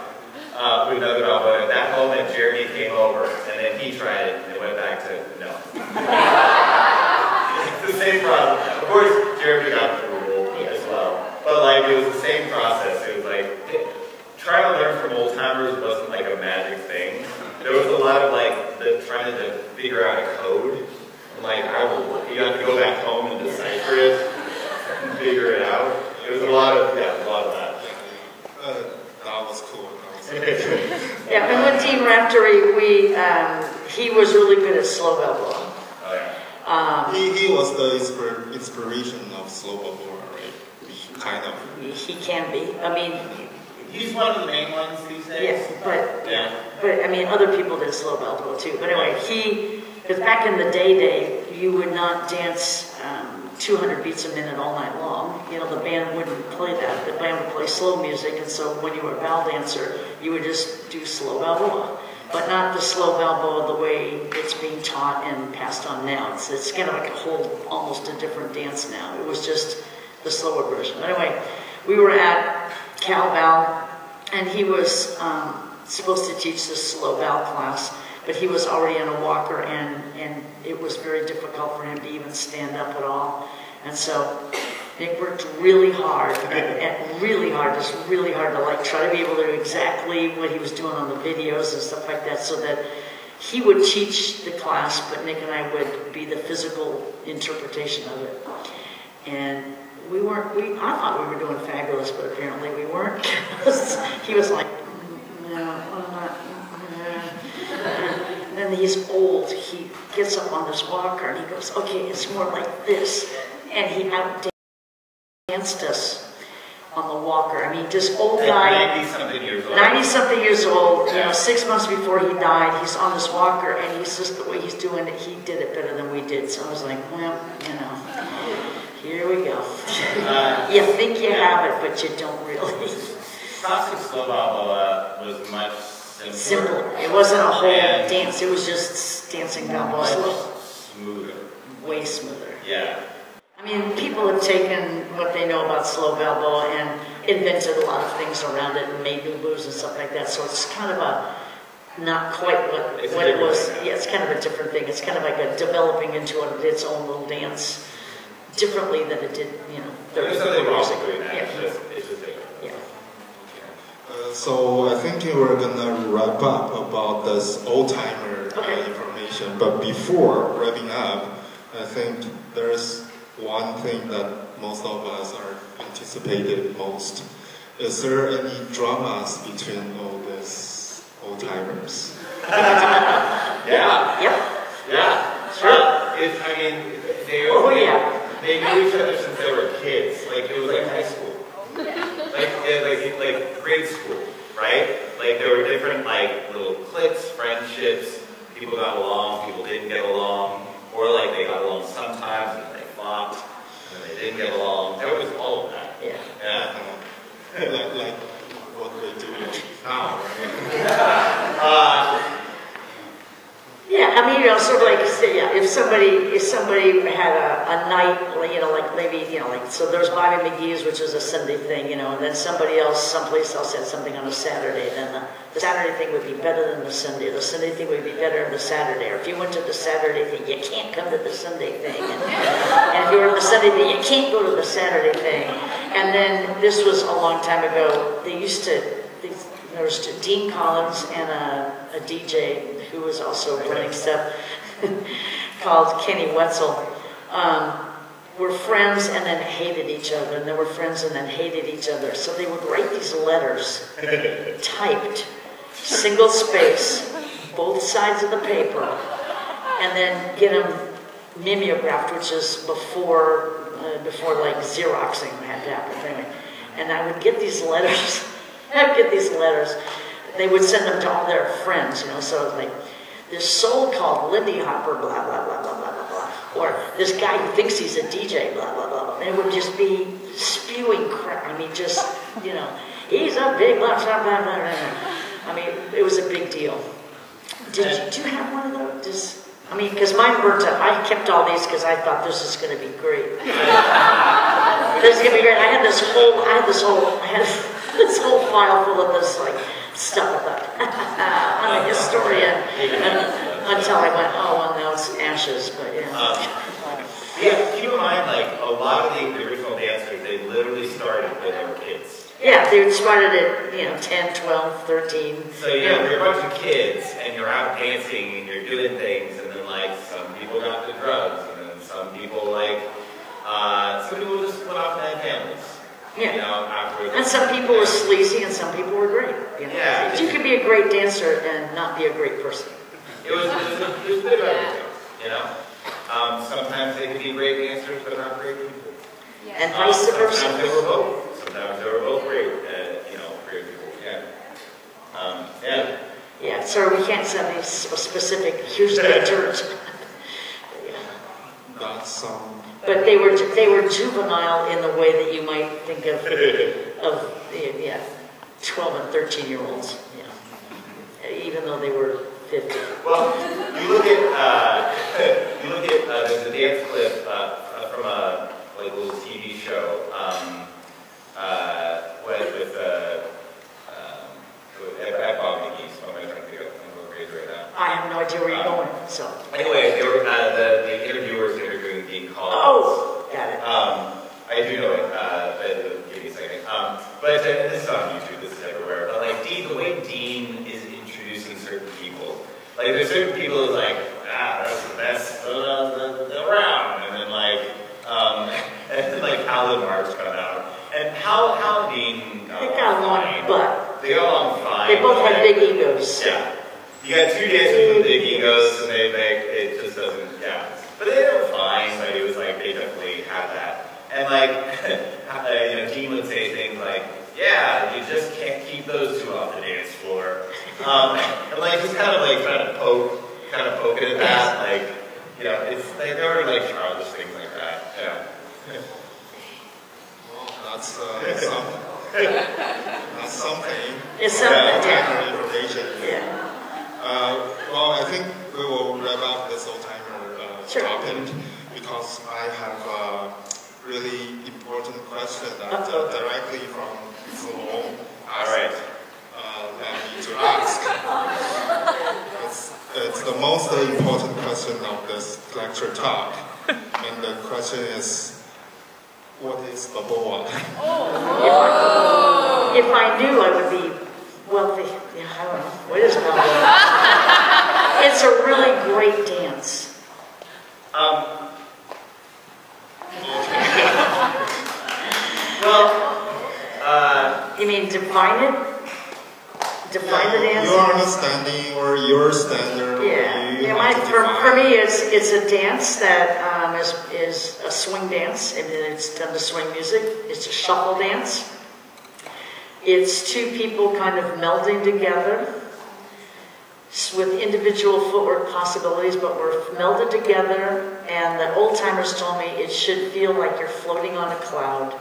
with another Balboa, at that moment Jeremy came over, and then he tried it, and it went back to no. It's the same problem. Of course, Jeremy got the rule as well, but, like, it was the same process. It was like, trying to learn from old timers wasn't like a magic thing. There was a lot of, like, trying to figure out a code. Like, you have to go back home and decipher it and figure it out. Yeah, and with Dean Raftery, he was really good at slow Balboa. Oh, yeah. He was the inspiration of slow Balboa, right? Kind of. He can be. I mean, he's one of the main ones these days. Yeah, but I mean, other people did slow Balboa too. But anyway, because back in the day, you would not dance 200 beats a minute all night long. You know, the band wouldn't play that. The band would play slow music, and so when you were a bal dancer, you would just do slow Balboa. But not the slow Balboa the way it's being taught and passed on now. It's kind of like a whole, almost a different dance now. It was just the slower version. Anyway, we were at Cal Bal, and he was supposed to teach the slow Bal class, but he was already in a walker, and it was very difficult for him to even stand up at all. And so Nick worked really hard, and really hard to like try to be able to do exactly what he was doing on the videos and stuff like that, so that he would teach the class, but Nick and I would be the physical interpretation of it. And I thought we were doing fabulous, but apparently we weren't. He was like, no, I'm not. And then he's old. He gets up on this walker and he goes, okay, it's more like this. And he outdanced us on the walker. I mean, this old guy, 90-something years old. 90-something years old, you know, 6 months before he died, he's on this walker, and he's just, the way he's doing it, he did it better than we did. So I was like, well, you know, here we go. You think you have it, but you don't really. Classic slow Balboa was much simpler. It wasn't a whole dance. It was just dancing Balboa slow. Smoother. Way smoother. Yeah. I mean, people have taken what they know about slow Balboa and invented a lot of things around it and made new moves and stuff like that. So it's kind of a, not quite what it was. Yeah, it's kind of a different thing. It's kind of like a developing into its own little dance differently than it did, you know, 30 years ago. Yeah. It's just different. Yeah. So I think we're gonna wrap up about this old-timer information. But before wrapping up, I think there's one thing that most of us are anticipated most. Is there any dramas between all these old-timers? Yeah. Yep. Yeah. Sure. They knew each other since they were kids. Like, it was like high school. Like grade school, right? Like, there were different, like, little cliques, friendships. People got along, people didn't get along. Or, like, they got along sometimes, and they fought, and then they didn't get along. There was all of that. Yeah. Like what they do now, right? Yeah, I mean, you know, sort of like, yeah, if somebody had a night, you know, like maybe, you know, like, so there's Bobby McGee's, which is a Sunday thing, you know, and then somebody else, someplace else had something on a Saturday, then the Saturday thing would be better than the Sunday thing would be better than the Saturday, or if you went to the Saturday thing, you can't come to the Sunday thing, and if you were to the Sunday thing, you can't go to the Saturday thing. And then, this was a long time ago, there was Dean Collins and a DJ who was also running stuff called Kenny Wetzel. Were friends and then hated each other, and they were friends and then hated each other. So they would write these letters, typed, single space, both sides of the paper, and then get them mimeographed, which is before like Xeroxing had to happen. Anyway. And I would get these letters. They would send them to all their friends, you know, so like, this soul called Lindy Hopper, blah, blah, blah, blah, blah, blah, blah. Or this guy who thinks he's a DJ, blah, blah, blah, blah. And it would just be spewing crap. I mean, just, you know, he's a big blah, blah, blah, blah, blah. I mean, it was a big deal. Did you have one of those? I mean, because mine burnt up. I kept all these because I thought this is going to be great. This is going to be great. I had this whole file full of this, like, stuff about I'm a historian, until I went, oh, well, now it's ashes, but yeah. Yeah, keep in mind, like, a lot of the original dancers, they literally started when they were kids. Yeah, they started at, you know, 10, 12, 13. So, you know, you're a bunch of kids, and you're out dancing, and you're doing things, and then, like, some people got to drugs, and then some people, like, some people just went off and had families. Yeah. You know, afterwards. And some people were sleazy and some people were great. You know? Yeah. You could be a great dancer and not be a great person. It was a bit of everything, you know? Sometimes they could be great dancers, but not great people. Yeah. And vice versa. Sometimes they were both. Sometimes they were both great, you know, great people. Yeah. Yeah. Yeah, sorry, we can't send these specific, here's the dirt. That's some. But they were juvenile in the way that you might think of 12 and 13-year-olds. Yeah. Even though they were 50. Well, you look at there's a dance clip from a like little TV show at Bob McGee's. I'm going to try to pick up a phrase right now. I have no idea where you're going. So anyway, they were the interviewers interviewing Dean Collins. Oh, got it. I do know it. But give me a second. But this is on YouTube. This is everywhere. But like the way Dean is introducing certain people. Like there's certain people who's like, that's the best around, and then like Alan Marks come out, and how Dean they got along, but they got along fine. They both had big egos. Yeah, you got two dancers with big egos, and it just doesn't. Yeah, but they were fine. But it was like they definitely had that, and like Dean would say things like, "Yeah, you just can't keep those two off the dance floor." And like just kind of like trying to poke at that, like it's like there were like childish things like that. Yeah. Well, that's something. That's something. It's something. Yeah. Information. Yeah. Well, I think we will wrap up this old-timer topic because I have a really important question that directly from Sylvia. All right. To ask. It's the most important question of this lecture talk. And the question is, what is Balboa? If I knew, I would be wealthy. Yeah, I don't know. What is Balboa? It's a really great dance. Well, you mean define it? Define the dance? Your understanding or your standard. For me, it's a dance that is a swing dance, and it's done to swing music. It's a shuffle dance. It's two people kind of melding together with individual footwork possibilities, but we're melded together. And the old timers told me it should feel like you're floating on a cloud,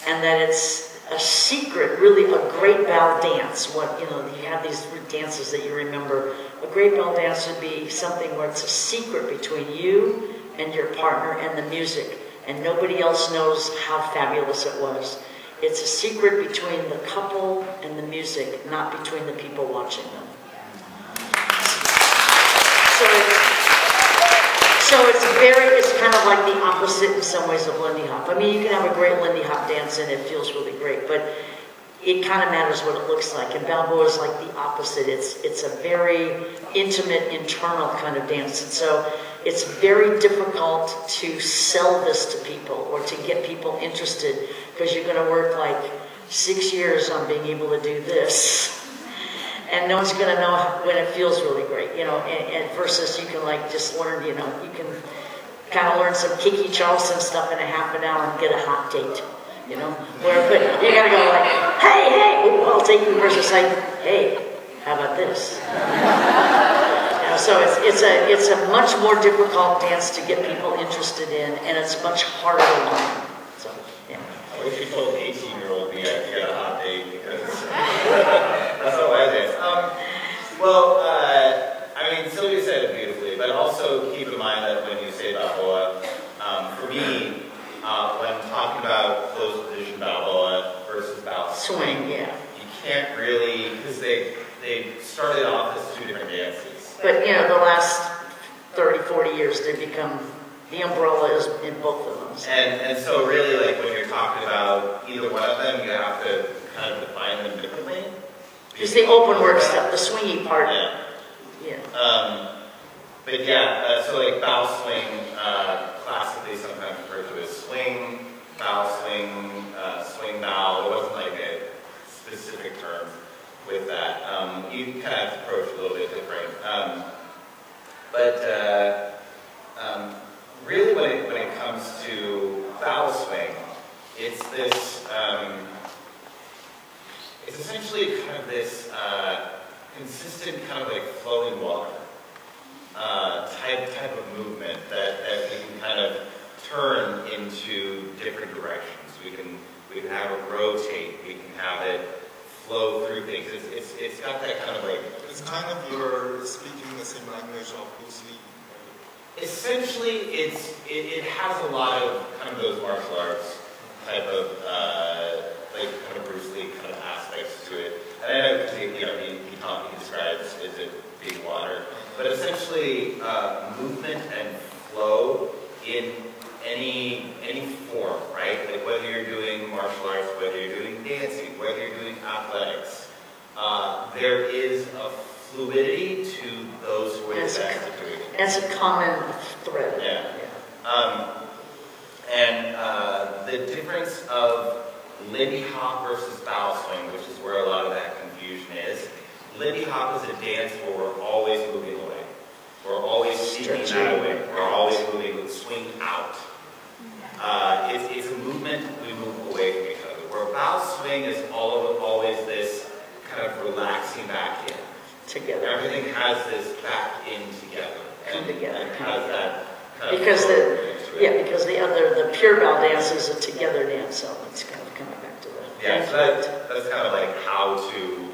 and that it's a secret, really a great ball dance. You have these dances that you remember. A great ball dance would be something where it's a secret between you and your partner and the music, and nobody else knows how fabulous it was. It's a secret between the couple and the music, not between the people watching them. So it's kind of like the opposite in some ways of Lindy Hop. I mean, you can have a great Lindy Hop dance and it feels really great, but it kind of matters what it looks like. And Balboa is like the opposite. It's a very intimate, internal kind of dance. And so it's very difficult to sell this to people or to get people interested, because you're going to work like 6 years on being able to do this. And no one's going to know when it feels really great, and versus you can like just learn, you can kind of learn some Kiki Charleston stuff in a half an hour and get a hot date, but you got to go like, hey, ooh, I'll take you, versus like, hey, how about this? So it's a much more difficult dance to get people interested in, and it's much harder to learn. So, yeah. I wish you told 18-year-old me I could get a hot date, because that's how I dance. I mean, Sylvia said it beautifully, but also keep in mind that when you say Balboa, for me, when talking about closed position Balboa versus Balboa swing, you can't really, because they started off as two different dances. But, the last 30, 40 years, they've become, the umbrella is in both of them. And so really, like, when you're talking about either one of them, you have to kind of define them differently. Because the open work stuff, the swingy part. Yeah. But yeah, so like bow swing, classically sometimes referred to as swing, bow swing, swing now. There wasn't like a specific term with that. You kind of approach a little bit different. Really when it comes to bow swing, it's this, it's essentially kind of this consistent kind of like flowing water type of movement that we can kind of turn into different directions. We can have it rotate, we can have it flow through things. It's got that kind of like... It's kind of you're speaking the same language of Bruce Lee. Essentially, it has a lot of kind of those martial arts type of like kind of Bruce Lee kind of aspects to it. And I know he describes it being water, but essentially movement and flow in any form, right? Like whether you're doing martial arts, whether you're doing dancing, whether you're doing athletics, there is a fluidity to those who are the best at doing it. As a common thread. Yeah. The difference of Lindy Hop versus bow swing, which is where a lot of that confusion is. Lindy Hop is a dance where we're always moving away. We're always seeking that away. We're always moving with swing out. It's a movement we move away from each other. Where bow swing is always this kind of relaxing back in. Together. Everything has this back in together. Come together. And has that kind because of the pure bow dance is a together dance, so it's kind of coming back to that. Yeah, so that's kind of like how to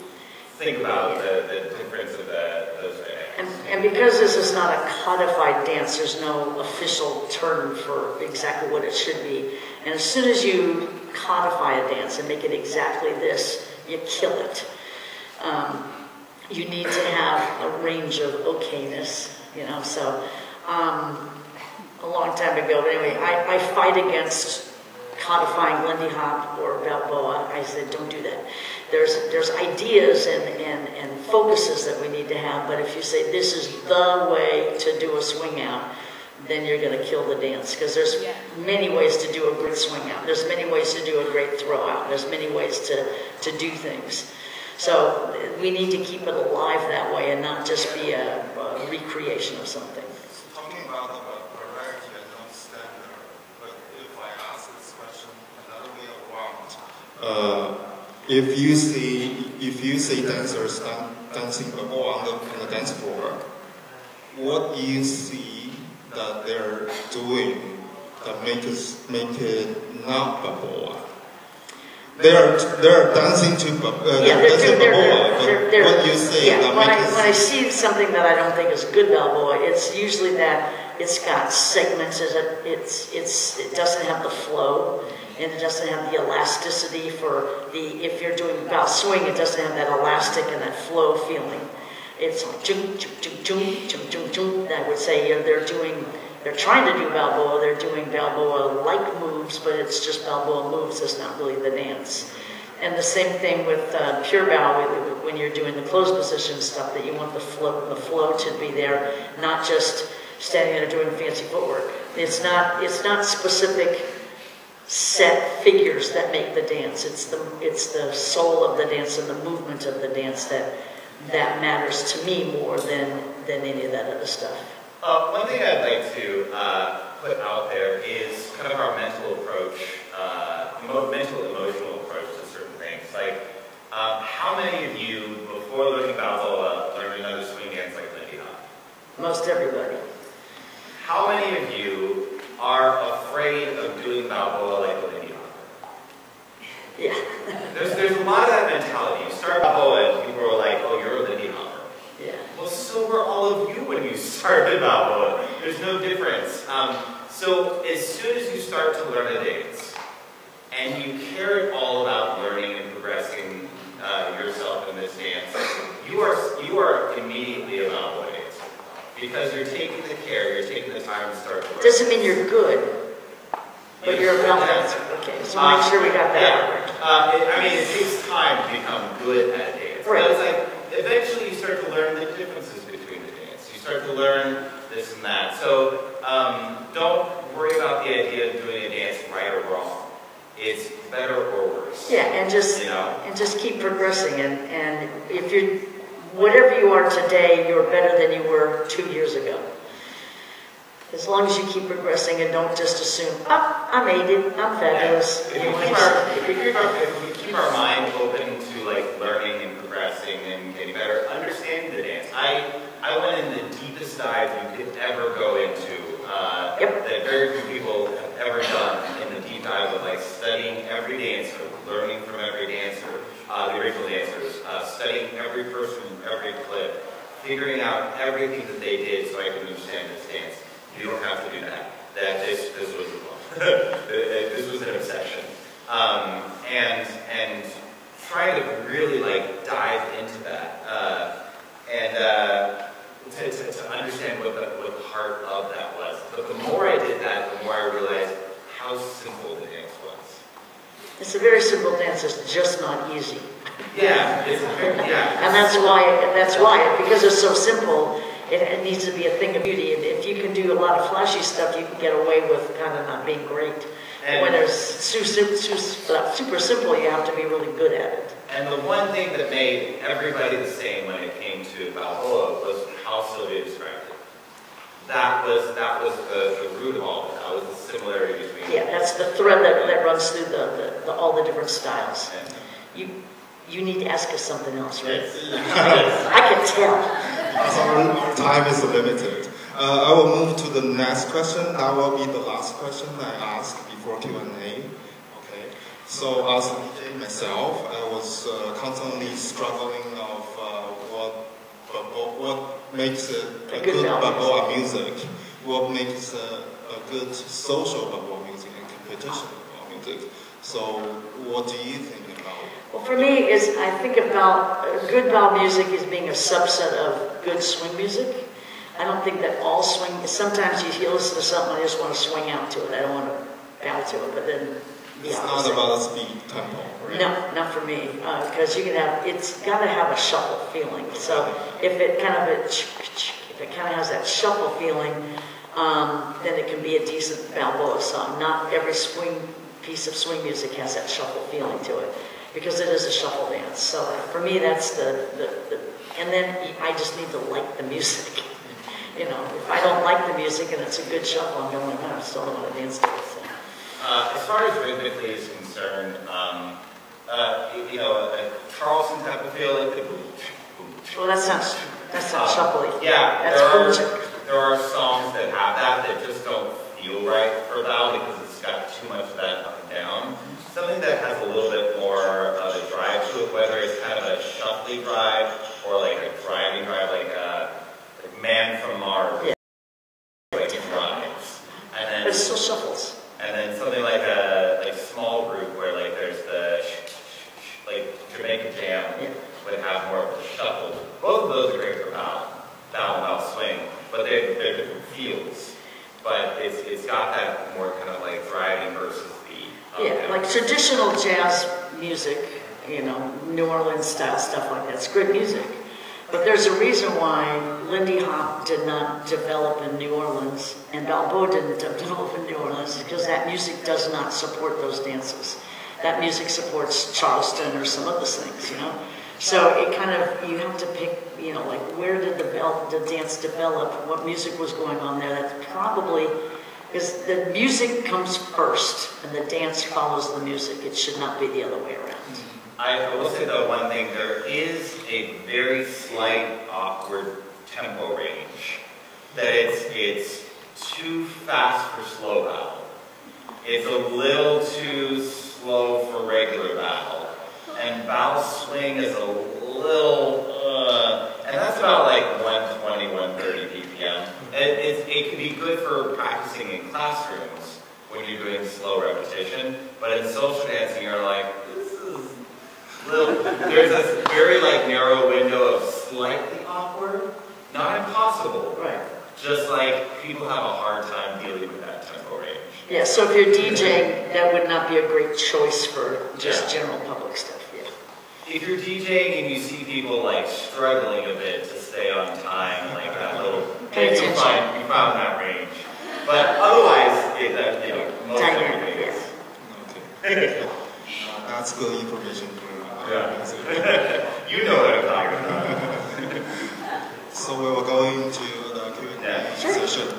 think about the difference of those dynamics. And because this is not a codified dance, there's no official term for exactly what it should be. And as soon as you codify a dance and make it exactly this, you kill it. You need to have a range of okayness, so a long time ago, but anyway, I fight against codifying Lindy Hop or Balboa. I said, don't do that. There's ideas and focuses that we need to have, but if you say this is the way to do a swing out, then you're going to kill the dance, because there's many ways to do a great swing out. There's many ways to do a great throw out. There's many ways to do things. So we need to keep it alive that way and not just be a recreation of something. Talking about the variety and non-standard, but if I ask this question another way around, if you see dancers dancing on the dance floor, what do you see that they're doing that make it not Balboa? They're dancing to Balboa, but what you say that when I see something that I don't think is good Balboa, it's usually that it's got segments, it doesn't have the flow, and it doesn't have the elasticity if you're doing bow swing, it doesn't have that elastic and that flow feeling. It's like jum, jum, jum, jum, jum, jum, jum. I would say they're trying to do Balboa, they're doing Balboa-like moves, but it's just Balboa moves, it's not really the dance. And the same thing with pure bow, when you're doing the closed position stuff, that you want the flow to be there, not just standing there doing fancy footwork. It's not specific set figures that make the dance. It's the soul of the dance and the movement of the dance that matters to me more than any of that other stuff. One thing I'd like to put out there is kind of our mental approach, mental emotional approach to certain things. Like, how many of you, before learning Balboa, learned another swing dance like Lindy Hop? Most everybody. How many of you are afraid of doing Balboa like Lindy Hop? Yeah. There's a lot of that mentality. You start Balboa and people are like, oh, you're a Lindy Hopper. Yeah. Well, so were all of you when you started Balboa. There's no difference. So as soon as you start to learn a dance, and you care at all about learning and progressing yourself in this dance, you are immediately a Balboa dancer. Because you're taking the care, you're taking the time to start to learn. Doesn't mean you're good, but you're a Balboa dancer. Okay, so make sure we got that right. I mean, it takes time to become good at a dance. Right. But it's like, eventually you start to learn the differences between the dance. You start to learn this and that. So don't worry about the idea of doing a dance right or wrong. It's better or worse. keep progressing, and if you're, whatever you are today, you're better than you were 2 years ago. As long as you keep progressing and don't just assume, oh, I made it, I'm fabulous. Yeah. If we keep our mind open to like learning and progressing and getting better, understanding the dance. I went in the deepest dive you could ever go into. That very few people have ever done in the deep dive of like studying every dancer, learning from every dancer, the original dancers, studying every person, every clip, figuring out everything that they did so I can understand this dance. You don't have to do that. This was an obsession, and try to really like dive into that to understand what the heart of that was. But the more I did that, the more I realized how simple the dance was. It's a very simple dance. It's just not easy. Yeah, and that's why because it's so simple. It needs to be a thing of beauty, and if you can do a lot of flashy stuff, you can get away with kind of not being great. And when it's super simple, you have to be really good at it. And the one thing that made everybody the same when it came to Balboa was how Sylvia described it. That was the root of all of it. That was the similarity between. Yeah, that's the thread that runs through all the different styles. You need to ask us something else, right? Yes. I can tell. Our time is limited. I will move to the next question. That will be the last question I ask before Q&A. Okay. So as a DJ myself, I was constantly struggling of what makes a good Balboa music, what makes a good social Balboa music and competition Balboa music. So what do you think about it? Well, for me, I think about good bal music as being a subset of good swing music. I don't think that all swing. Sometimes you listen to something, I just want to swing out to it. I don't want to bow to it. But then it's not about the speed tempo, right? No, not for me. Because it's got to have a shuffle feeling. So if it kind of has that shuffle feeling, then it can be a decent Balboa song. Not every piece of swing music has that shuffle feeling to it, because it is a shuffle dance. So for me, that's and then I just need to like the music. You know, if I don't like the music and it's a good shuffle, I'm going, I still don't want to dance to it. So. As far as rhythmically is concerned, you know, a Charleston type of feel, it could. Well, that's not shuffly. Yeah, that's there are songs that have that just don't feel right for Val because it's got too much of that up and down. Something that has a little bit more of a drive to it, whether it's kind of a shuffly drive or like a driving drive, like Man from Mars, yeah. Like it drives, and then but it still shuffles. And then something like a small group where like there's the like Jamaica Jam would have more of a shuffle. Both of those are great for bow swing, but they're different feels. But it's got that more kind of like driving versus the like traditional jazz music, you know, New Orleans style stuff like that. It's good music. But there's a reason why Lindy Hop did not develop in New Orleans and Balboa didn't develop in New Orleans, because that music does not support those dances. That music supports Charleston or some of those things, you know. So it kind of, you have to pick, you know, like where did the dance develop, what music was going on there. That's probably, because the music comes first and the dance follows the music. It should not be the other way around. I will say though one thing, there is a very slight awkward tempo range. That it's too fast for slow bow. It's a little too slow for regular bow. And bow swing is a little, and that's about like 120, 130 BPM. It can be good for practicing in classrooms when you're doing slow repetition, but in social dancing you're like, there's this very like narrow window of slightly awkward, not impossible. Right. Just like people have a hard time dealing with that tempo range. Yeah, so if you're DJing, that would not be a great choice for just general public stuff. Yeah. If you're DJing and you see people like struggling a bit to stay on time, like that little, you found that range. But otherwise, you know, most everything is. Okay. That's good information for You know what I'm talking about. So we will go into the Q&A session.